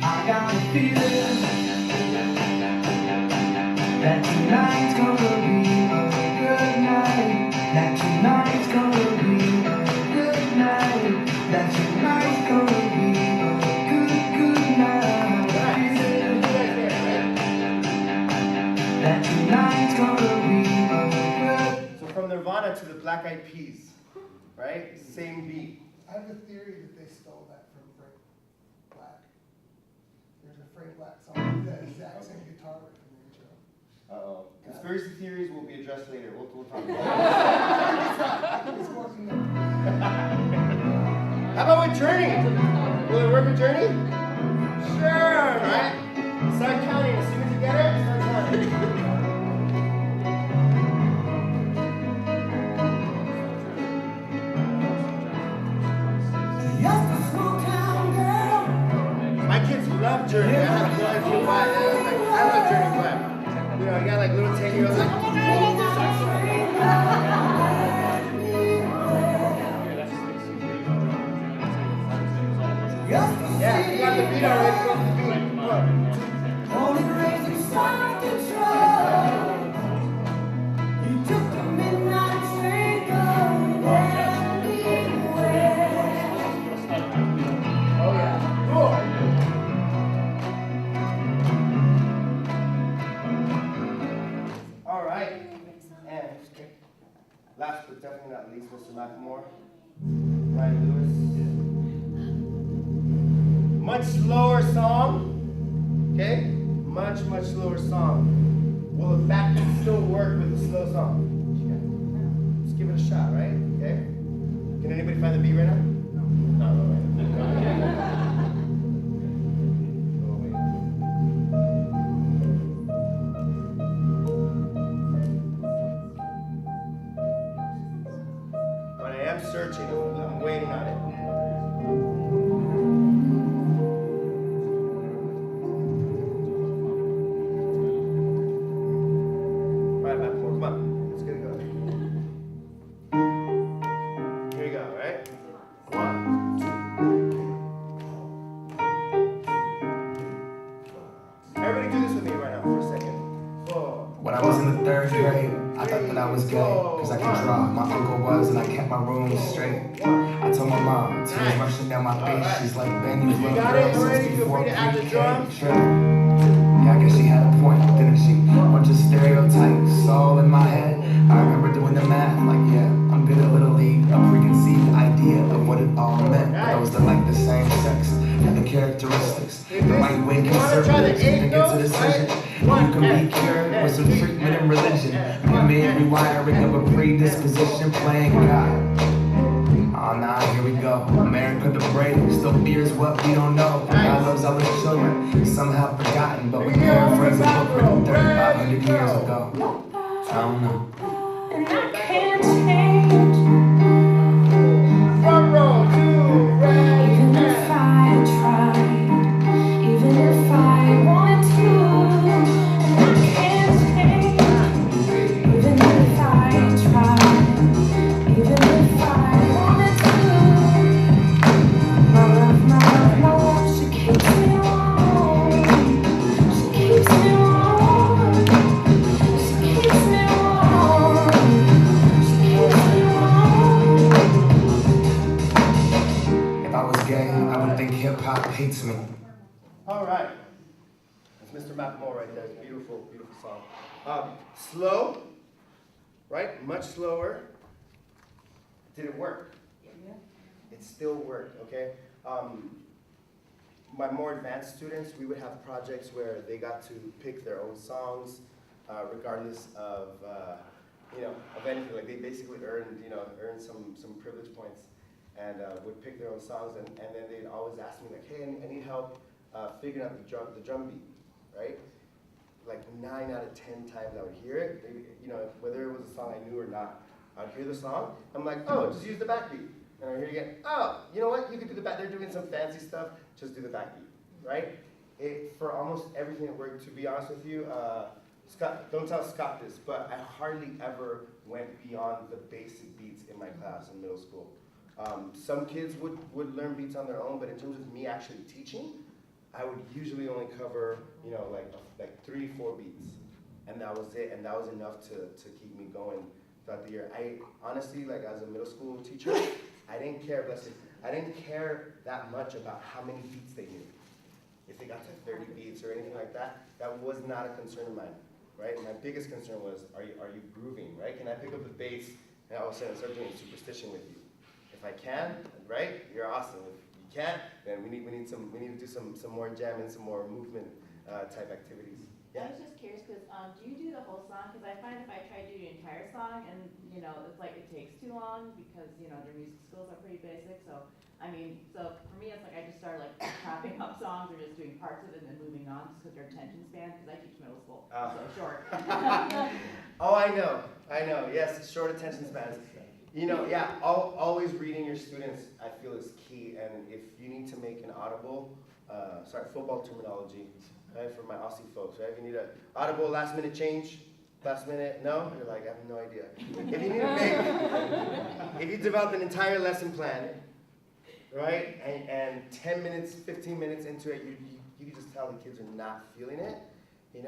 I got a feeling that tonight's gonna be a good night. That tonight's gonna be a good night. That tonight's gonna be a good night. That tonight's gonna be a good. So from Nirvana to the Black Eyed Peas. Right? Same beat. I have a theory that they stole that from Frank Black. There's a Frank Black song with that exact same guitar riff in the intro. Uh-oh. Conspiracy theories will be addressed later. We'll talk about it. It's working. How about with Journey? Will it work with Journey? Sure, right? Start counting. As soon as you get it, start counting. My kids love Journey. I have no idea why. I love Journey, but you know, you got like little 10-year-olds like, yeah, you got the beat already. Go for the beat. Only crazy self control. You took the midnight train going anywhere. Oh yeah, cool. All right, and last but definitely not least, Mr. McLemore, Ryan Lewis. Much slower song, okay? Much slower song. Will the backbeat still work with the slow song? Let's give it a shot, right? Okay? Can anybody find the beat right now? No, right. But I am searching, I'm waiting on it. Right, back forward, come on, let's get it going. Here you go, right? 1, 2. Everybody do this with me right now for a second. 4. When I was in the 3rd grade, I thought that I was gay, cause I could draw. My uncle was, and I kept my room straight. I told my mom, tears rushing down my face. She's like, Ben, you've loved girls since before pre-K. Sure. Yeah, I guess she had a point, didn't she? Bunch of stereotypes all in my head. I remember doing the math, like, yeah, I'm good at Little League. A preconceived idea of what it all meant. But those that like the same sex and the characteristics. The right way conservatives think it's a decision. you can be cured with some treatment and religion. You may rewiring of a predisposition, playing God. Oh, now here we go. America the brave, still fears what we don't know. God loves all his children, somehow forgotten, but we paraphrase a book written 3,500 years ago. I don't know. And I can't change. Front row, 2, red, Even if I tried, even if I wanted to, and I can't change. Even if I tried, even if I wanted to, my love, she keeps me warm. She keeps me warm. She keeps me warm. She keeps me warm. If I was gay, I would think hip hop hates me. All right. That's Mr. Macklemore right there. It's a beautiful, beautiful song. Slow, right? Much slower. Did it work? It still worked, okay? My more advanced students, we would have projects where they got to pick their own songs, regardless of, of anything. Like they basically earned some privilege points, and would pick their own songs, and then they'd always ask me like, hey, I need help figuring out the drum beat, right? Like 9 out of 10 times I would hear it, whether it was a song I knew or not. I'd hear the song, I'm like, oh, just use the backbeat. And I hear it again, oh, you know what, you could do the back, they're doing some fancy stuff, just do the backbeat, right? For almost everything that worked, to be honest with you, Scott, don't tell Scott this, but I hardly ever went beyond the basic beats in my class in middle school. Some kids would learn beats on their own, but in terms of me actually teaching, I would usually only cover, like 3, 4 beats. And that was it, and that was enough to keep me going throughout the year. I honestly, like as a middle school teacher, I didn't care, I didn't care that much about how many beats they knew. If they got to 30 beats or anything like that, that was not a concern of mine, right? My biggest concern was, are you grooving, right? Can I pick up the bass and all of a sudden start doing superstition with you? If I can, right, you're awesome. If you can't, then we need to do some more jamming, some more movement type activities. I was just curious, because do you do the whole song? Because I find if I try to do the entire song, and it's like it takes too long because their music skills are pretty basic. So for me, it's like I just start like chopping up songs or just doing parts of it and then moving on, just because their attention span. Because I teach middle school, so short. Oh, I know. Yes, short attention spans. Always reading your students, I feel, is key. And if you need to make an audible, football terminology. Right, for my Aussie folks, right? If you need an audible last minute change, last minute, no? You're like, I have no idea. If you need to if you develop an entire lesson plan, right? And 10 minutes, 15 minutes into it, you can just tell the kids are not feeling it, you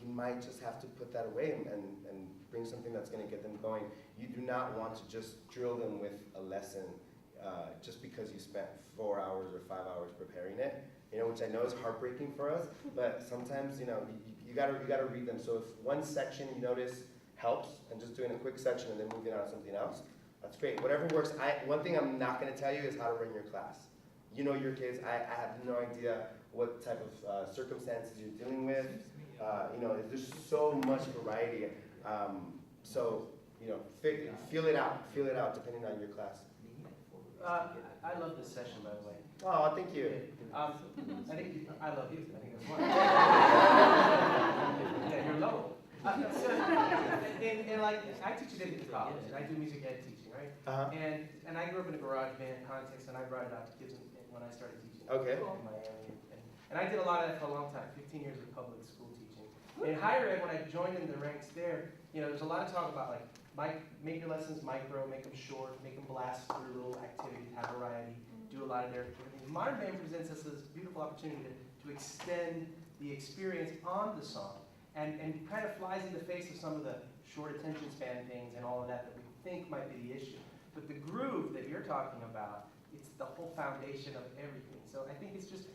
might just have to put that away and bring something that's gonna get them going. You do not want to just drill them with a lesson just because you spent 4 hours or 5 hours preparing it. Which I know is heartbreaking for us, but sometimes, you gotta read them. So if one section you notice helps, and just doing a quick section and then moving on to something else, that's great. Whatever works. One thing I'm not gonna tell you is how to run your class. Your kids, I have no idea what type of circumstances you're dealing with. There's so much variety. Feel it out depending on your class. I love this session, by the way. Oh, thank you. I love you. I think that's why. Yeah, you're lovable. I teach at college, and I do music ed teaching, right? And I grew up in a garage band context, and I brought it out to kids when I started teaching in Miami. And I did a lot of that for a long time, 15 years of public school teaching. In higher ed, when I joined in the ranks there, there's a lot of talk about make your lessons micro, make them short, make them blast through little activities, have variety, do a lot of different things. Modern band presents us this beautiful opportunity to extend the experience on the song and kind of flies in the face of some of the short attention span things and all of that we think might be the issue. But the groove that you're talking about, it's the whole foundation of everything. So I think it's just,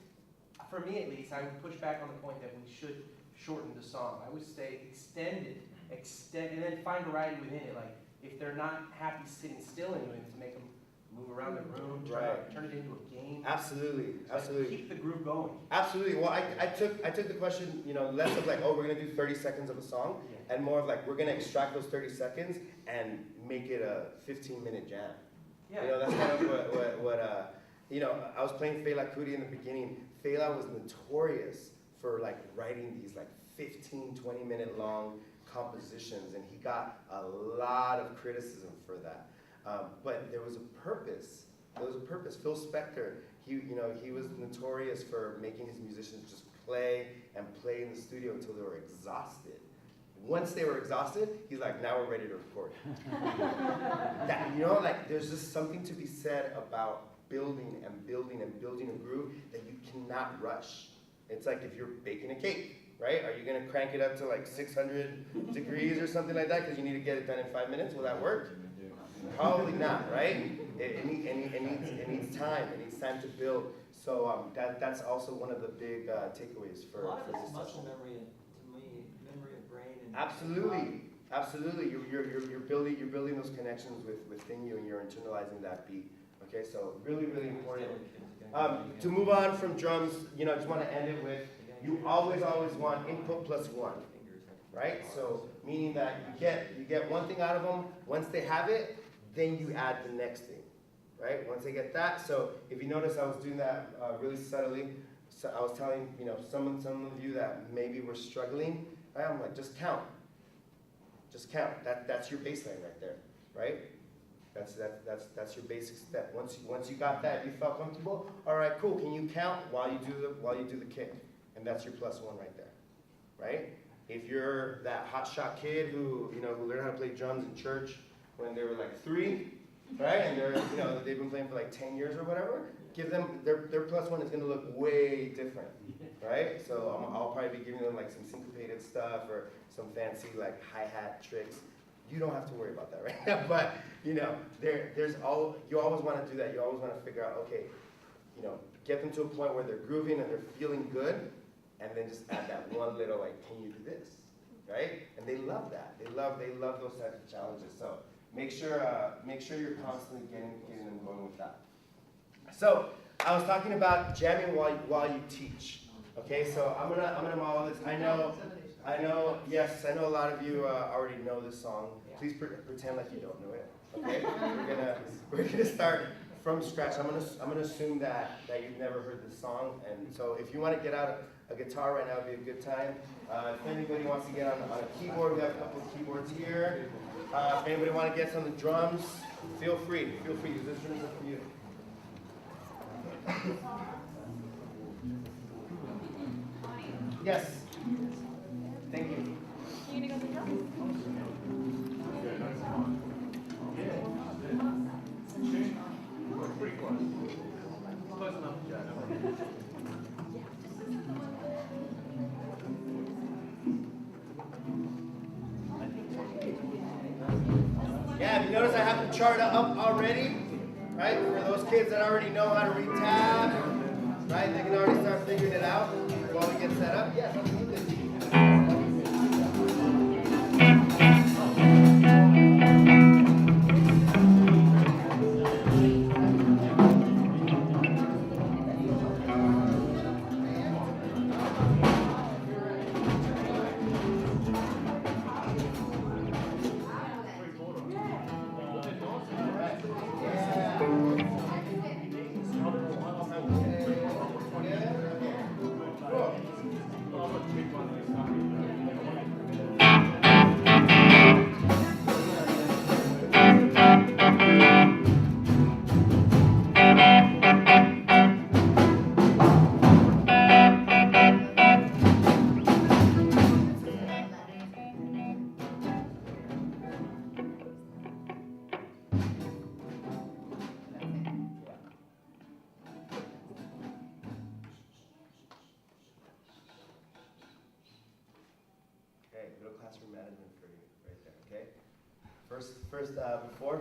for me at least, I would push back on the point that we should shorten the song. I would say extend, and then find variety within it. Like if they're not happy sitting still in it, to make them move around the room, turn it into a game. Absolutely, So absolutely. keep the groove going. Absolutely. Well, I took the question, you know, less of like, oh, we're gonna do 30 seconds of a song, and more of like, we're gonna extract those 30 seconds and make it a 15-minute jam. Yeah. You know, that's kind of what you know, I was playing Fela Kuti in the beginning. Fela was notorious for like writing these like 15, 20-minute long compositions, and he got a lot of criticism for that. But there was a purpose. There was a purpose. Phil Spector, he was notorious for making his musicians just play and play in the studio until they were exhausted. Once they were exhausted, he's like, now we're ready to record. That, you know, like there's just something to be said about building and building and building a groove that you cannot rush. It's like if you're baking a cake, right? Are you gonna crank it up to like 600 degrees or something like that because you need to get it done in 5 minutes? Will that work? Probably not, right? It needs time. It needs time to build. So that's also one of the big takeaways for A lot of this it's muscle session. memory, to me, memory of brain and. Absolutely, absolutely. You're building those connections within you, and you're internalizing that beat. Okay, so really, really important. To move on from drums, you know, I just want to end it with, you always want input plus one, right? So meaning that you get one thing out of them. Once they have it, then you add the next thing, right? Once they get that. So if you notice, I was doing that really subtly. So I was telling, you know, some of you that maybe were struggling, right? I'm like, just count. Just count. That's your baseline right there, right? That's your basic step. Once you got that, you felt comfortable. All right, cool. Can you count while you do the kick? And that's your plus one right there, right? If you're that hotshot kid who learned how to play drums in church when they were like 3, right? And they've been playing for like 10 years or whatever. Give them their plus one is going to look way different, right? So I'll probably be giving them like some syncopated stuff or some fancy like hi-hat tricks. You don't have to worry about that right now, but you always want to do that. You always want to figure out, okay, get them to a point where they're grooving and they're feeling good, and then just add that one little like, can you do this, right? And they love that. They love those types of challenges. So make sure you're constantly getting them going with that. So I was talking about jamming while you teach. Okay, so I'm gonna model this. I know. Yes, I know a lot of you already know this song. Please pretend like you don't know it. Okay, we're gonna start from scratch. I'm gonna assume that you've never heard this song, and so if you want to get out a guitar right now, it'd be a good time. If anybody wants to get on a keyboard, we have a couple of keyboards here. If anybody wants to get on the drums, feel free. This room is for you. Yes. Thank you. You gonna go to the drums? Pretty close. Close enough, Jack. Yeah, if you notice I have the chart up already, right? For those kids that already know how to read tab, right? They can already start figuring it out while we get set up. Yes, absolutely.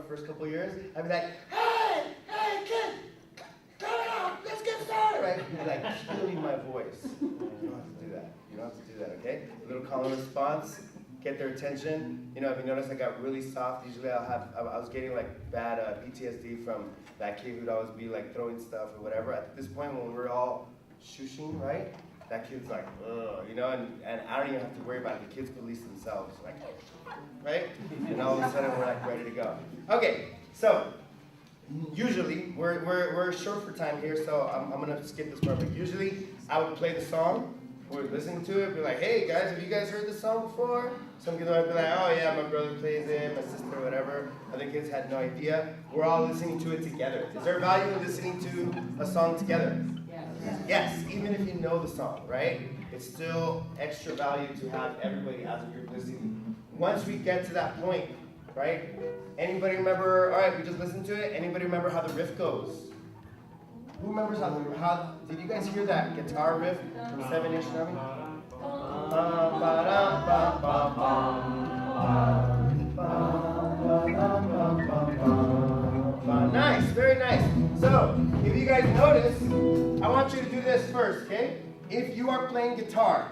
First couple years, I'd be like, hey, kid, let's get started, right? You'd be like killing my voice. You don't have to do that. Okay? A little call and response. get their attention. You know, if you notice, I got really soft. Usually I was getting like bad PTSD from that kid who'd always be like throwing stuff or whatever. At this point, when we're all shushing, right? That kid's like, ugh, you know, and I don't even have to worry about it. The kids police themselves, like, right? And all of a sudden we're like ready to go. Okay, so usually we're short for time here, so I'm gonna skip this part. But usually I would play the song. We're listening to it, be like, hey guys, have you guys heard this song before? Some kids might be like, oh yeah, my brother plays it, my sister, whatever. Other kids had no idea. We're all listening to it together. Is there value in listening to a song together? Yes, even if you know the song, right? It's still extra value to have everybody as a group listening. Once we get to that point, right? Anybody remember, all right, we just listened to it. Anybody remember how the riff goes? Who remembers how did you guys hear that guitar riff from 7-inch Nummy? Nice, very nice. So, if you guys notice, I want you to do this first, okay? If you are playing guitar,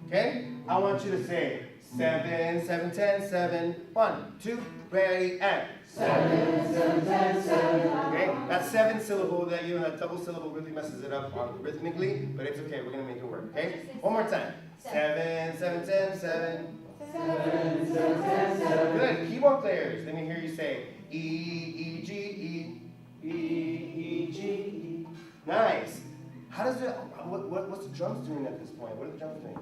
okay? I want you to say 7, 7, 10, 7, 1, 2, ready, and 7, 7, 10, 7. Okay? That 7 syllable, that double syllable really messes it up rhythmically, but it's okay, we're gonna make it work, okay? One more time. 7, 7, 10, 7. 7, 7, 10, 7. Good. Keyboard players, let me hear you say E, E, G, E. E, E, G, E. Nice. How does it, what's the drums doing at this point? What are the drums doing?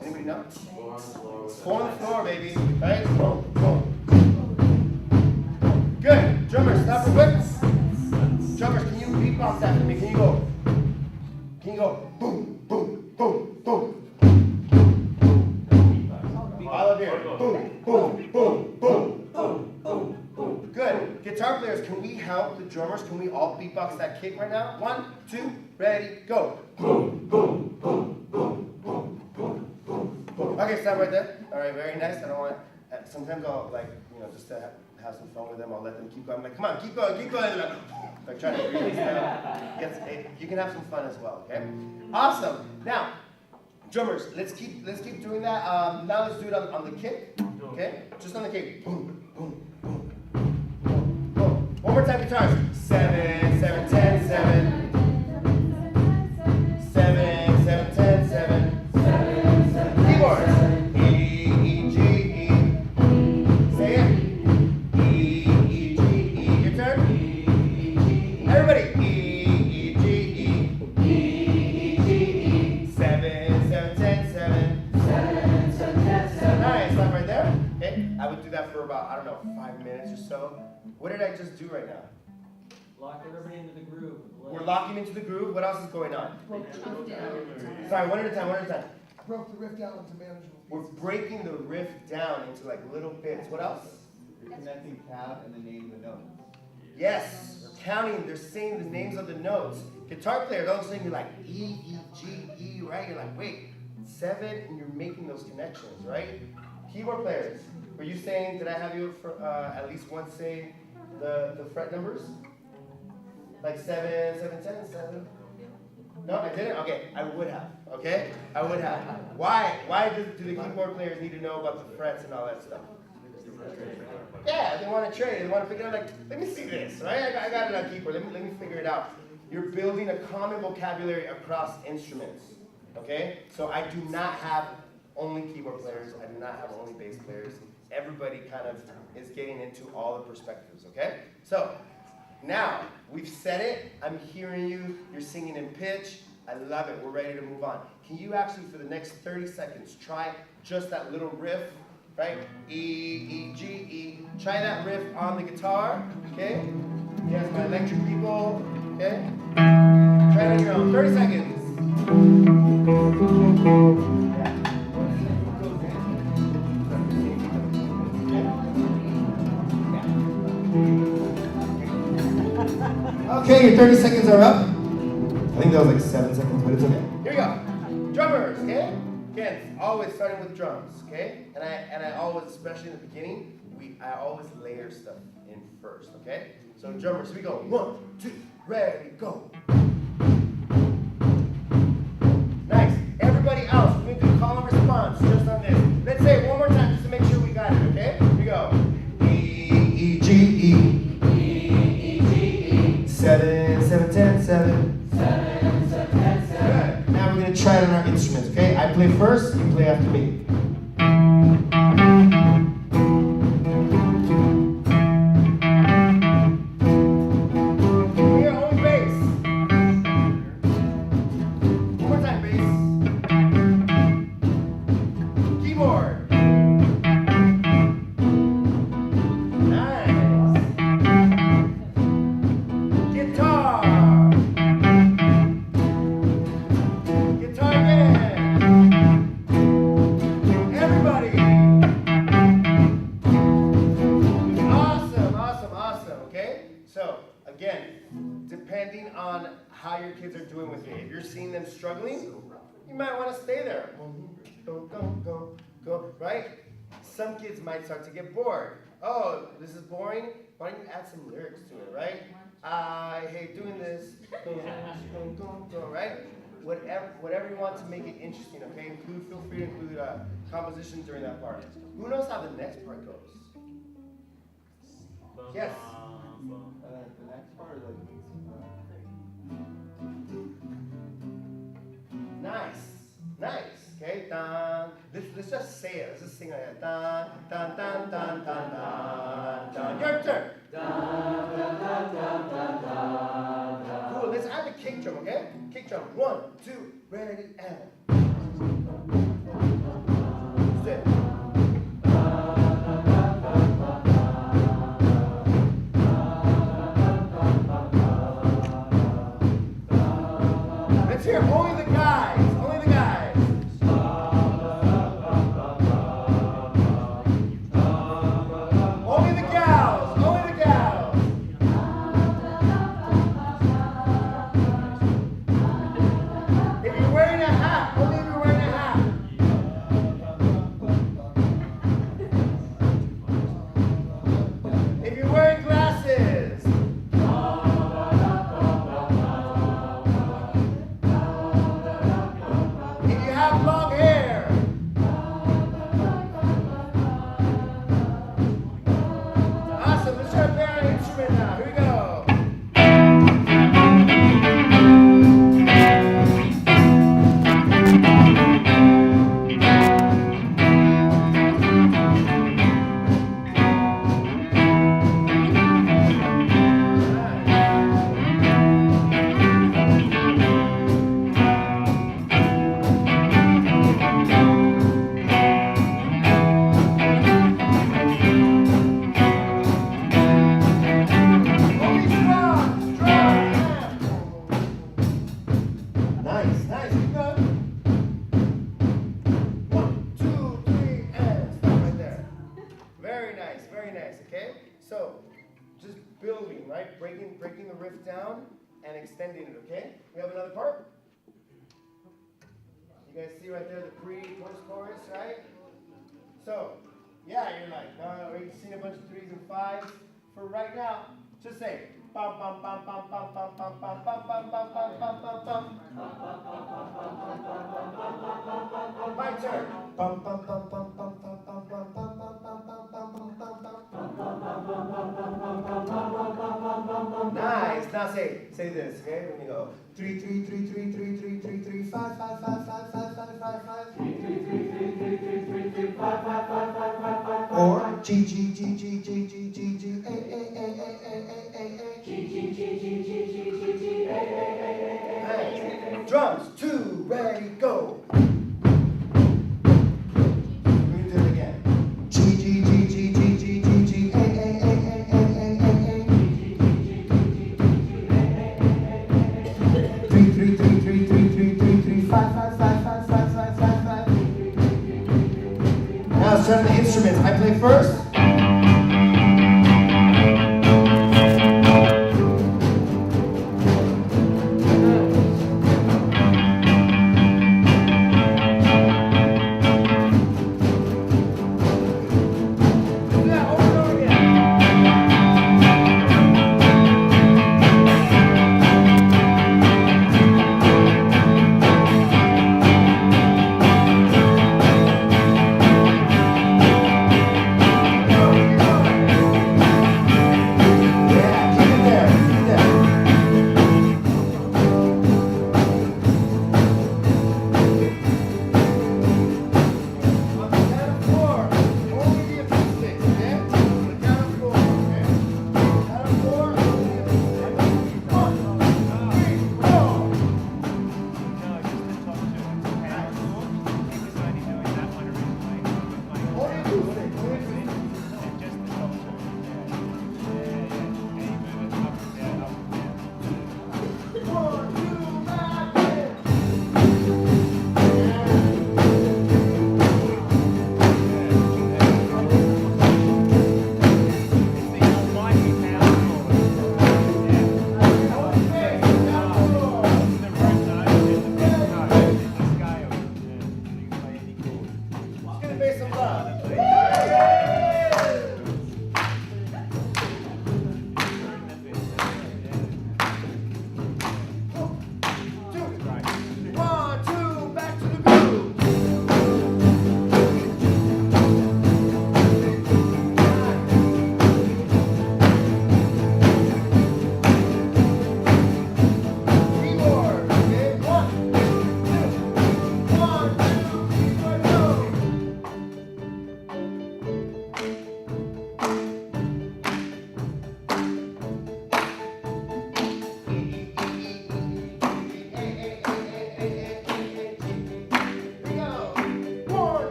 Anybody know? 4 on the floor. 4 on the floor, baby. Right? Boom, boom. Good. Drummers, stop real quick. Drummers, can you beatbox after me? Can you go boom, boom, boom, boom? All of here. Boom, boom, boom, boom, boom, boom, boom. Good. Guitar players, can we help the drummers? Can we all beatbox that kick right now? 1, 2, ready, go. Boom, boom, boom, boom, boom, boom, boom, boom. Okay, stop right there. All right, very nice. I don't want. Sometimes I'll just to have some fun with them. I'll let them keep going. I'm like, come on, keep going, keep going. Like trying to release them. You can have some fun as well. Okay. Awesome. Now, drummers, let's keep doing that. Now let's do it on the kick. Okay, just on the kick. Boom, boom, boom, boom, boom. One more time, guitars. 7, 7, 10, 7. 7, 7, 10, 7. 7, 7. Keyboards. E, E, G, E. Say it. E, E, G, E. Your turn. E, E, G, E. Everybody. E, E, G, E. E, E, G, E. 7, 7, 10, 7. 7, 7, 10, 7. Nice. Stop right there. Okay. I would do that for about, I don't know, 5 minutes or so. What did I just do right now? Lock everybody into the groove. We're locking into the groove. What else is going on? Sorry, one at a time. Broke the riff down into manageable pieces. We're breaking the riff down into like little bits. What else? You're connecting tab and the name of the notes. Yes, they're counting. They're saying the names of the notes. Guitar players, all of a sudden you're like E, E, G, E, right? You're like, wait, 7, and you're making those connections, right? Keyboard players, were you saying, did I have you for at least once say the fret numbers? Like 7, 7, 10, 7. No, I didn't? Okay, I would have, okay? I would have. Why do the keyboard players need to know about the frets and all that stuff? Yeah, they want to trade. They want to figure out, like, let me see this, right? I got it on keyboard. Let me figure it out. You're building a common vocabulary across instruments, okay? So I do not have only keyboard players. I do not have only bass players. Everybody kind of is getting into all the perspectives, okay? So now, we've said it. I'm hearing you. You're singing in pitch. I love it. We're ready to move on. Can you actually, for the next 30 seconds, try just that little riff, right? E, E, G, E. Try that riff on the guitar, okay? Yes, my electric people, okay? Try it on your own. 30 seconds. Okay, your 30 seconds are up. I think that was like 7 seconds, but it's okay. Here we go. Drummers, okay? Again, always starting with drums, okay? And I always, especially in the beginning, I always layer stuff in first, okay? So drummers, here we go. 1, 2, ready, go. Nice. Everybody else, we're going to do call and response just on this. Let's say it one more time just to make sure verse, you play after me. Here, only bass. One more time, bass. Keyboard. Nice. Guitar. Guitar again. Everybody. Awesome, awesome, awesome, okay? So, again, depending on how your kids are doing with it. If you're seeing them struggling, you might want to stay there. Go, go, go, go, right? Some kids might start to get bored. Oh, this is boring. Why don't you add some lyrics to it, right? I hate doing this. Go, go, go, go, right? Whatever you want to make it interesting, okay? Feel free to include compositions during that part. Who knows how the next part goes? Yes. The next part, Nice, nice. Okay, dun. Let's just say it. Let's just sing it. Dun, dun, dun, dun, dun, dun, dun. Your turn. Cool. Let's add the kick drum. Okay, kick drum. 1, 2, ready, and. Sit. Let's hear only the guys. Only the guys. Only the gals. Only the gals. If you're wearing a hat, only if you're wearing a hat. If you're wearing glasses. If you have long hair. Awesome. Let's try to play our instrument now. Here we go. Only drums, drums. Nice, nice. Keep going. 1, 2, 3, and stop right there. Very nice, very nice. Okay. So, just building, right? Breaking the riff down and extending it. Okay. We have another part. You guys see right there the pre-chorus chorus, right? So, yeah, you're like, we've seen a bunch of 3s and 5s. For right now, just say bum bum bum bum bum bum bum bum bum bum bum bum bum bum. My turn. Bum bum bum bum bum bum bum bum bum bum bum bum. Nice. Now say this, okay? When you go 3 3 3 3 3 3 3 3 5 5 5 5 5 5 5 5 3 3 3 3 3 3 3 3 5 5 5 5 5 5 5 or G G G G G G G G A A A A A A A G G G G G G G G A A A A A. Drums 2 ready go. We do it again. G G G G G G G G A A A A A A A A. 3 3 3 3 3 3 3 3 5 5 5 5 5 5 5 5. Now let's turn to the instruments. I play first.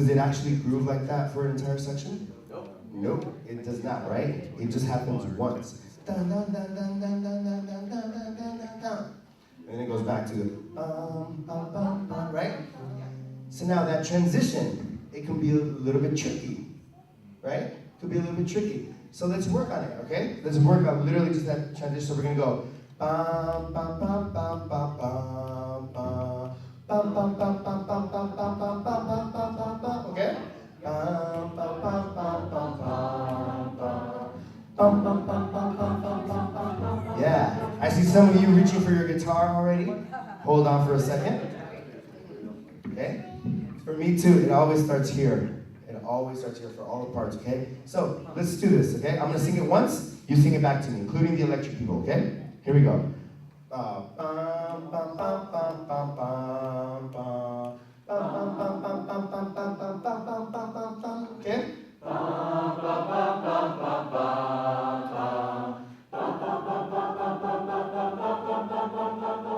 Does it actually groove like that for an entire section? Nope, it does not, right? It just happens once. Dun, dun, dun, dun, dun, dun, dun, dun, dun, dun, dun, dun. And then it goes back to the right? So now that transition, it can be a little bit tricky, right? Could be a little bit tricky. So let's work on it, okay? Let's work on literally just that transition. So we're gonna go bum bum bum bum bum bum bum bum bum bum bum bum bum bum bum bum bum bum, okay? Bum bum bum bum bum bum bum bum bum bum bum bum bum bum. Yeah, I see some of you reaching for your guitar already. Hold on for a second. Okay? For me too, it always starts here. It always starts here for all the parts, okay? So, let's do this, okay? I'm gonna sing it once, you sing it back to me, including the electric people, okay? Here we go. Okay?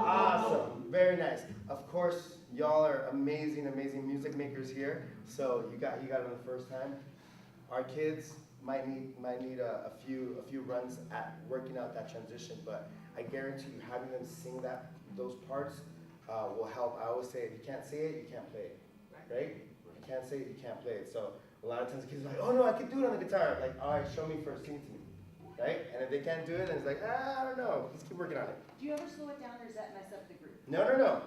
Awesome, very nice. Of course, y'all are amazing, amazing music makers here. So you got it on the first time. Our kids might need a few runs at working out that transition, but I guarantee you having them sing those parts will help. I always say, if you can't say it, you can't play it, right? If you can't say it, you can't play it. So a lot of times kids are like, oh no, I can do it on the guitar. Like, all right, show me first, sing to me, right? And if they can't do it, then it's like, I don't know, let's keep working on it. Do you ever slow it down or does that mess up the group? No.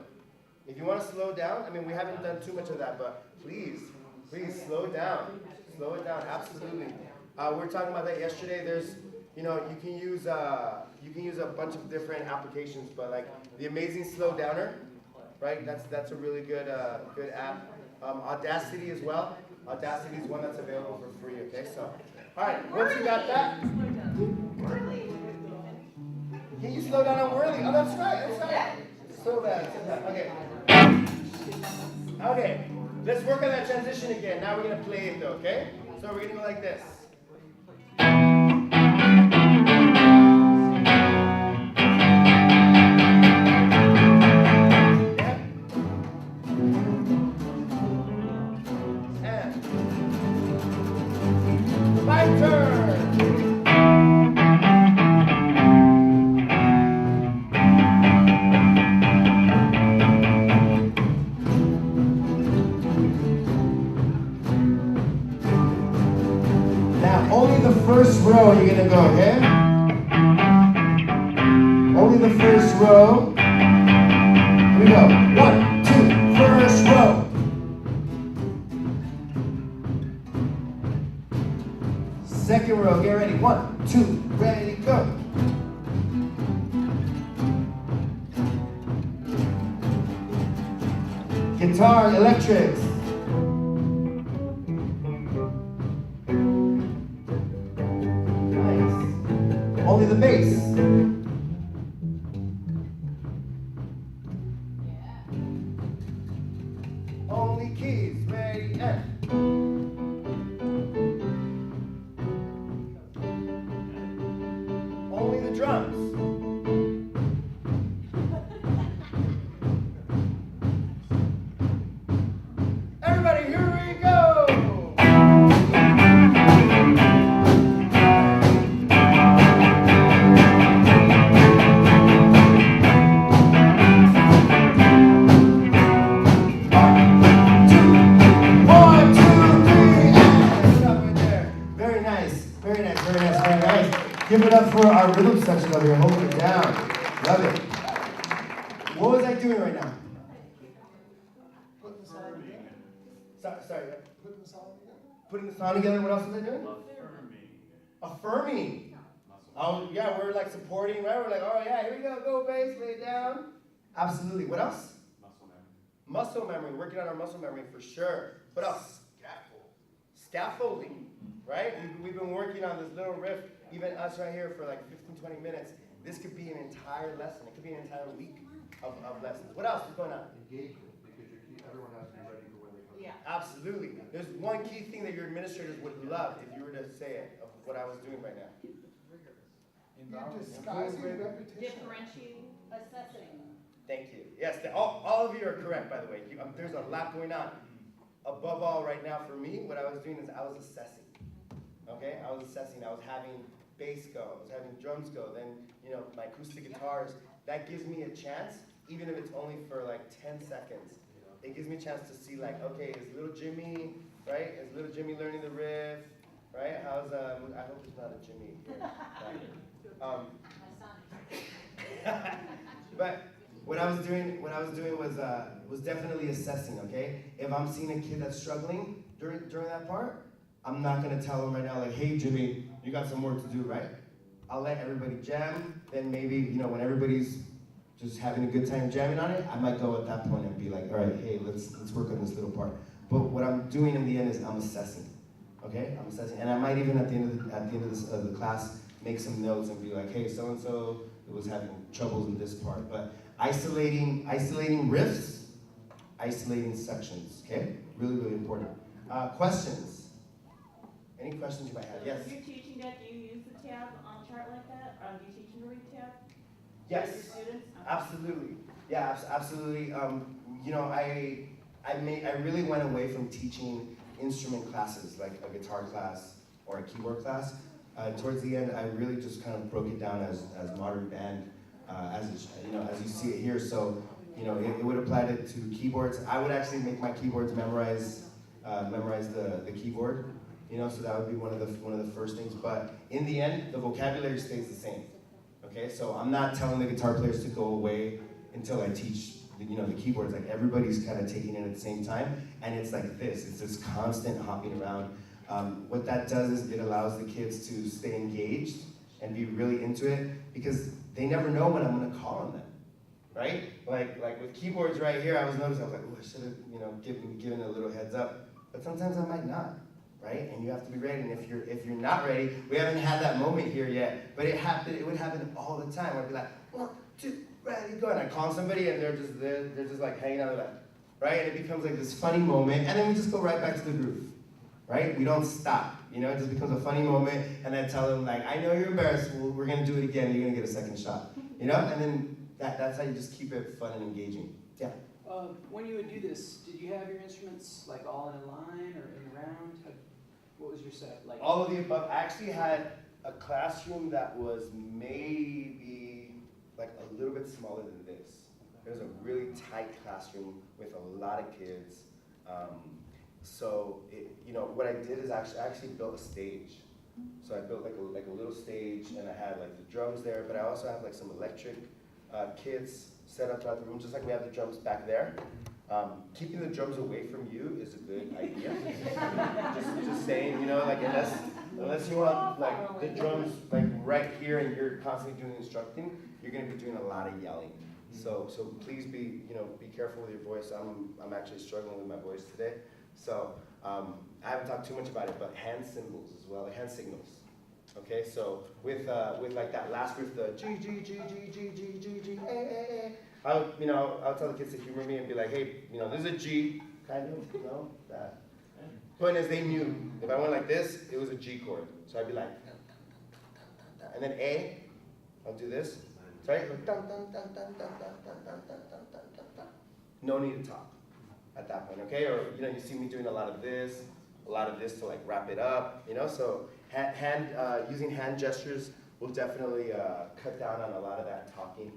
If you want to slow down, I mean, we haven't done too much of that, but please slow it down. Slow it down, absolutely. We were talking about that yesterday. There's, you can use a bunch of different applications, but like the Amazing Slow Downer, right? That's a really good app. Audacity as well. Audacity is one that's available for free. Okay, so all right. Once you got that, can you slow down on Whirly? Oh, that's right. So bad. Okay. Okay. Let's work on that transition again. Now we're gonna play it though. Okay. So we're gonna go like this. My turn. Now, only the first row you're gonna go, okay? Only the first row. Here we go. 1, 2, first row. Second row, get ready. 1, 2, ready, go. Guitar, electrics. Nice. Only the bass. Only keys, ready, and. Only the drums. Everybody, here we go. One, two, three, and stop right there. Very nice, very nice, very nice, very nice. Give it up for our rhythm section over here, holding it down. Love it. What was I doing right now? Putting the song together. Sorry. Putting the song together. Putting the song together, what else was I doing? Affirming. Oh, yeah, we're like supporting, right? We're like, oh yeah, here we go, go bass, lay it down. Absolutely. What else? Muscle memory, working on our muscle memory for sure. What else? Scaffolding, right? We've been working on this little riff, even us right here for like 15, 20 minutes. This could be an entire lesson. It could be an entire week of lessons. What else is going on? Engagement, because everyone has to be ready for when they come. Yeah. Absolutely. There's one key thing that your administrators would love if you were to say it, of what I was doing right now. You're disguising repetition. Differentiating, assessing. Thank you. Yes, all of you are correct, by the way. There's a lot going on. above all right now for me, what I was doing is I was assessing. Okay, I was assessing. I was having bass go, I was having drums go, then my acoustic guitars. That gives me a chance, even if it's only for like 10 seconds. It gives me a chance to see like, okay, is little Jimmy, right? Is little Jimmy learning the riff, right? How's I hope it's not a Jimmy here. But what I was doing was definitely assessing. Okay, if I'm seeing a kid that's struggling during that part, I'm not gonna tell him right now like, hey Jimmy, you got some work to do, right? I'll let everybody jam. Then maybe when everybody's just having a good time jamming on it, I might go at that point and be like, all right, hey, let's work on this little part. But what I'm doing in the end is I'm assessing. Okay, I'm assessing, and I might even at the end of the class make some notes and be like, hey, so and so was having troubles in this part. But isolating riffs, isolating sections. Okay, really, really important. Questions? Any questions you might have? Yes. If you're teaching that, do you use the tab chart like that? Do you teach them to read tab? Yes. Your students? Absolutely. Yeah, absolutely. I really went away from teaching instrument classes like a guitar class or a keyboard class. Towards the end, I really just kind of broke it down as modern band, as you see it here. So, it would apply to keyboards. I would actually make my keyboards memorize the keyboard. So that would be one of the first things. But in the end, the vocabulary stays the same. Okay, so I'm not telling the guitar players to go away until I teach the keyboards. Like everybody's kind of taking it at the same time, and it's like this. It's this constant hopping around. What that does is it allows the kids to stay engaged and be really into it because they never know when I'm going to call on them, right? Like with keyboards right here, I was like, oh, I should have given a little heads up, but sometimes I might not. Right? And you have to be ready. And if you're not ready, we haven't had that moment here yet, but it would happen all the time. I'd be like, 1, 2, ready, go. And I call somebody and they're just like hanging out of that. Right? And it becomes like this funny moment, and then we just go right back to the groove. Right? We don't stop. It just becomes a funny moment, and then tell them like, I know you're embarrassed, we're gonna do it again, you're gonna get a second shot. And then that's how you just keep it fun and engaging. Yeah. When you would do this, did you have your instruments like all in a line or in a round? What was your setup like? All of the above. I actually had a classroom that was maybe like a little bit smaller than this. It was a really tight classroom with a lot of kids. So what I did is I actually built a stage. So I built like a little stage, and I had like the drums there, but I also have like some electric kits set up throughout the room, just like we have the drums back there. Keeping the drums away from you is a good idea. just saying, like unless you want like the drums like right here and you're constantly doing instructing, you're gonna be doing a lot of yelling. So please be careful with your voice. I'm actually struggling with my voice today. So I haven't talked too much about it, but hand symbols as well, like hand signals. Okay, so with like that last riff, the G G G G G G G G A. I'll tell the kids to humor me and be like, hey, this is a G, kind of, that. Point is, they knew if I went like this, it was a G chord. So I'd be like, and then A, I'll do this. Right? No need to talk at that point, okay? Or you see me doing a lot of this to like wrap it up, So using hand gestures will definitely cut down on a lot of that talking.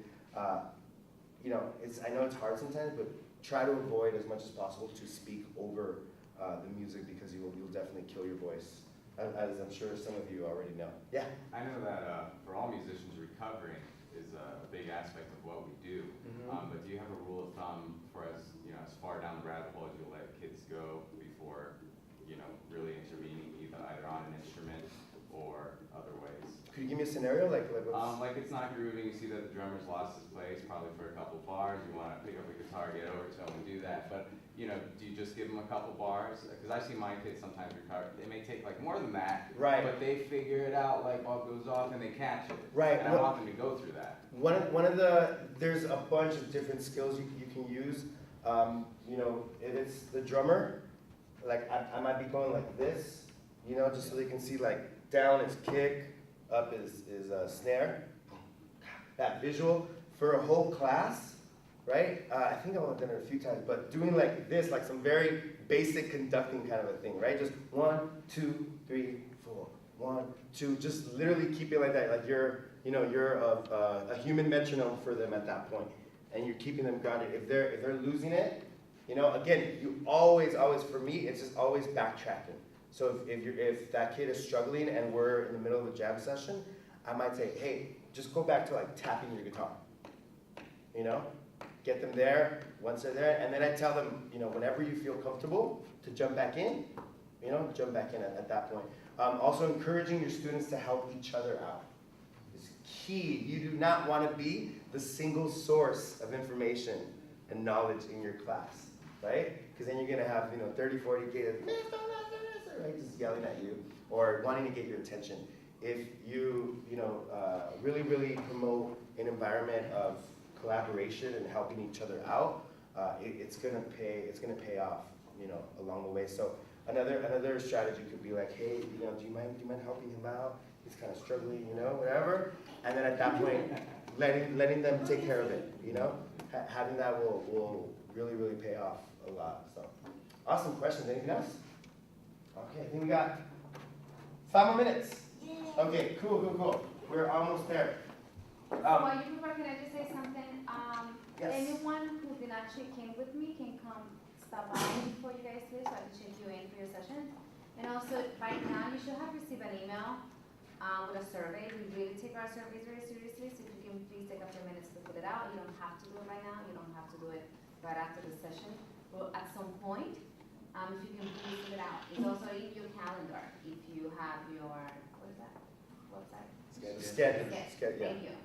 I know it's hard sometimes, but try to avoid as much as possible to speak over the music because you'll definitely kill your voice, as I'm sure some of you already know. Yeah? I know that for all musicians, recovering is a big aspect of what we do. But do you have a rule of thumb for as far down the rabbit hole as you let kids go before, really intervening either on an instrument or other ways? Could you give me a scenario? Like it's not grooving, you see that the drummer's lost his place, probably for a couple bars, you want to pick up a guitar, get over to him and do that, but do you just give them a couple bars? Because I see my kids sometimes recover, they may take like more than that, right? But they figure it out, like what goes off, and they catch it. Right. And I want them to go through that. There's a bunch of different skills you can use. If it's the drummer, like I might be going like this, just so they can see like down is kick, up is snare. That visual for a whole class, right? I think I've done it a few times, but doing like this, like some very basic conducting kind of a thing, right? Just 1, 2, 3, 4, 1, 2, just literally keep it like that, like you're a human metronome for them at that point, and you're keeping them grounded. If they're losing it, again, you always, for me, it's just always backtracking. So if that kid is struggling and we're in the middle of a jam session, I might say, hey, just go back to like tapping your guitar. Get them there, once they're there, and then I tell them, whenever you feel comfortable to jump back in, jump back in at that point. Also encouraging your students to help each other out is key. You do not want to be the single source of information and knowledge in your class, right? Because then you're going to have, 30, 40 kids, right, just yelling at you or wanting to get your attention. If you, really, really promote an environment of collaboration and helping each other out, it's gonna pay off, along the way. So another strategy could be like, hey, do you mind helping him out? He's kind of struggling, whatever. And then at that point, letting them take care of it, having that will really, really pay off a lot. So awesome questions. Anything else? Okay, I think we got 5 more minutes. Okay, cool. We're almost there. While you prepare, can I just say something? Yes. Anyone who didn't actually came with me can come stop by before you guys leave, so I can check you in for your session. And also, right now, you should have received an email with a survey. We really take our surveys very seriously, so if you can please take a few minutes to fill it out. You don't have to do it right now. You don't have to do it right after the session. But at some point, if you can please fill it out. It's also in your calendar. If you have your, what is that, website? Schedule. Thank you.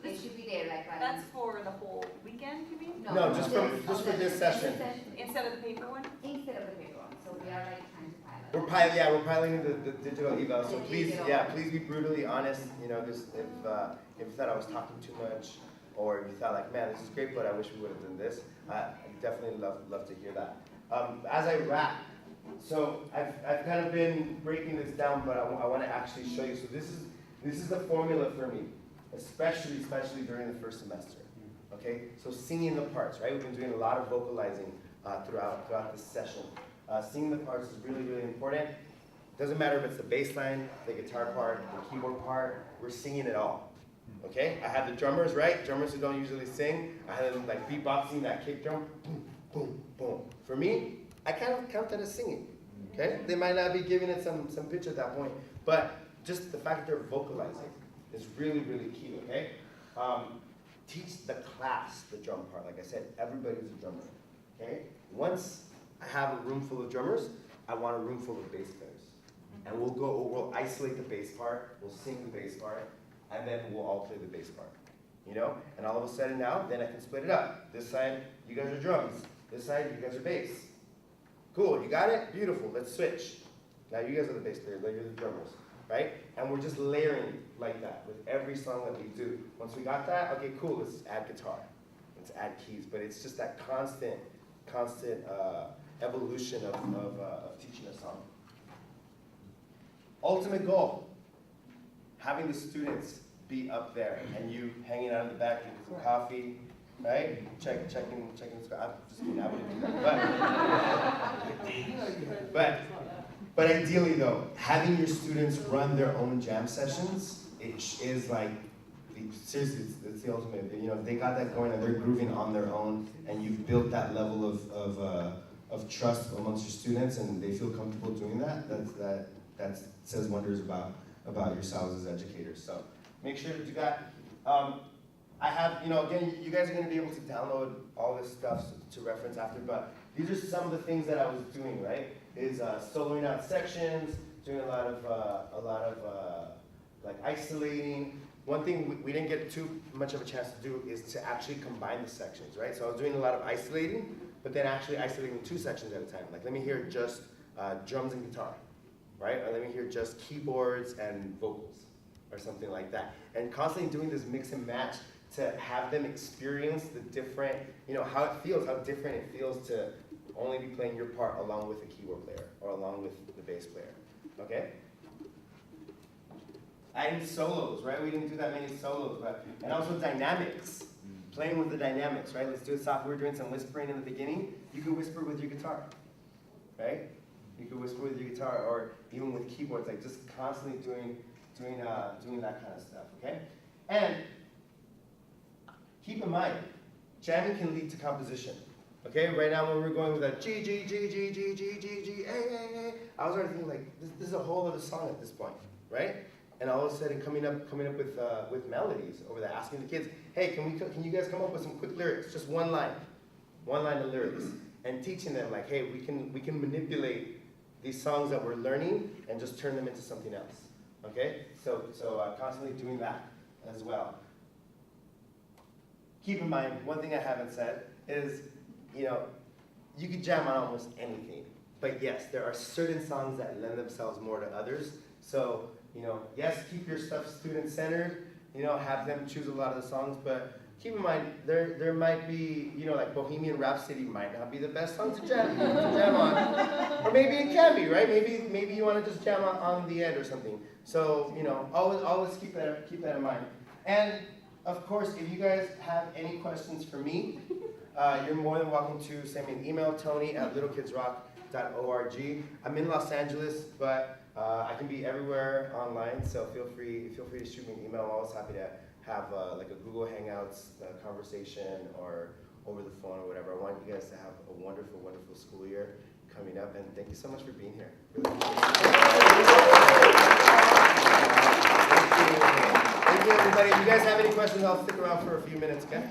It should be there, like. That's for the whole weekend, you mean? No, just for this session. Instead of the paper one? Instead of the paper one, so we are like trying to pilot. We're piloting the digital eval, so please be brutally honest, just if you thought I was talking too much, or if you thought like, man, this is great, but I wish we would have done this, I definitely love to hear that. As I wrap, so I've kind of been breaking this down, but I want to actually show you. So this is the formula for me, especially during the first semester. Okay, so singing the parts, right? We've been doing a lot of vocalizing throughout this session. Singing the parts is really, really important. Doesn't matter if it's the bass line, the guitar part, the keyboard part, we're singing it all. Okay, I have the drummers, right? Drummers who don't usually sing, I have them like beatboxing that kick drum, boom, boom, boom. For me, I kind of count that as singing. Okay, they might not be giving it some pitch at that point, but just the fact that they're vocalizing is really, really key. Okay, teach the class the drum part. Like I said, everybody's a drummer. Okay, once I have a room full of drummers, I want a room full of bass players, and we'll isolate the bass part, we'll sing the bass part, and then we'll all play the bass part. And all of a sudden now, then I can split it up. This side, you guys are drums. This side, you guys are bass. Cool, you got it? Beautiful, let's switch. Now you guys are the bass players, now you're the drummers, right? And we're just layering like that with every song that we do. Once we got that, okay, cool, let's add guitar. Let's add keys, but it's just that constant evolution of teaching a song. Ultimate goal, having the students be up there and you hanging out in the back, getting some coffee, right? Checking. I'm just kidding, I wouldn't do that. But ideally though, having your students run their own jam sessions, it is like, seriously, it's the ultimate. If they got that going and they're grooving on their own, and you've built that level of trust amongst your students, and they feel comfortable doing that, that says wonders about yourselves as educators. So make sure to do that. I have, again, you guys are going to be able to download all this stuff to reference after, but these are some of the things that I was doing, right? Is soloing out sections, doing a lot of like isolating. One thing we didn't get too much of a chance to do is to actually combine the sections, right? So I was doing a lot of isolating, but then actually isolating 2 sections at a time. Like, let me hear just drums and guitar, right? Or let me hear just keyboards and vocals, or something like that. And constantly doing this mix and match to have them experience the different, how it feels, how different it feels to only be playing your part along with the keyboard player or along with the bass player, okay? Adding solos, right? We didn't do that many solos, and also dynamics. playing with the dynamics, right? Let's do it soft. We're doing some whispering in the beginning. You can whisper with your guitar, right? You can whisper with your guitar, or even with keyboards, like just constantly doing that kind of stuff, okay? And keep in mind, jamming can lead to composition. Okay, right now when we're going with a G, G, G, G, G, G, G, G, A, A, A, I was already thinking like, this is a whole other song at this point, right? And all of a sudden coming up with melodies over there, asking the kids, hey, can you guys come up with some quick lyrics? Just one line of lyrics, and teaching them like, hey, we can manipulate these songs that we're learning and just turn them into something else. Okay, so constantly doing that as well. Keep in mind, one thing I haven't said is, you could jam on almost anything. But yes, there are certain songs that lend themselves more to others. So, yes, keep your stuff student-centered, have them choose a lot of the songs, but keep in mind, there might be, like Bohemian Rhapsody might not be the best song to jam on. Or maybe it can be, right? Maybe you want to just jam on the end or something. So, always keep that in mind. And of course, if you guys have any questions for me, you're more than welcome to send me an email, tony@littlekidsrock.org. I'm in Los Angeles, but I can be everywhere online, so feel free to shoot me an email. I'm always happy to have like a Google Hangouts conversation or over the phone or whatever. I want you guys to have a wonderful, wonderful school year coming up, and thank you so much for being here. Really Thank you, everybody. If you guys have any questions, I'll stick around for a few minutes, okay?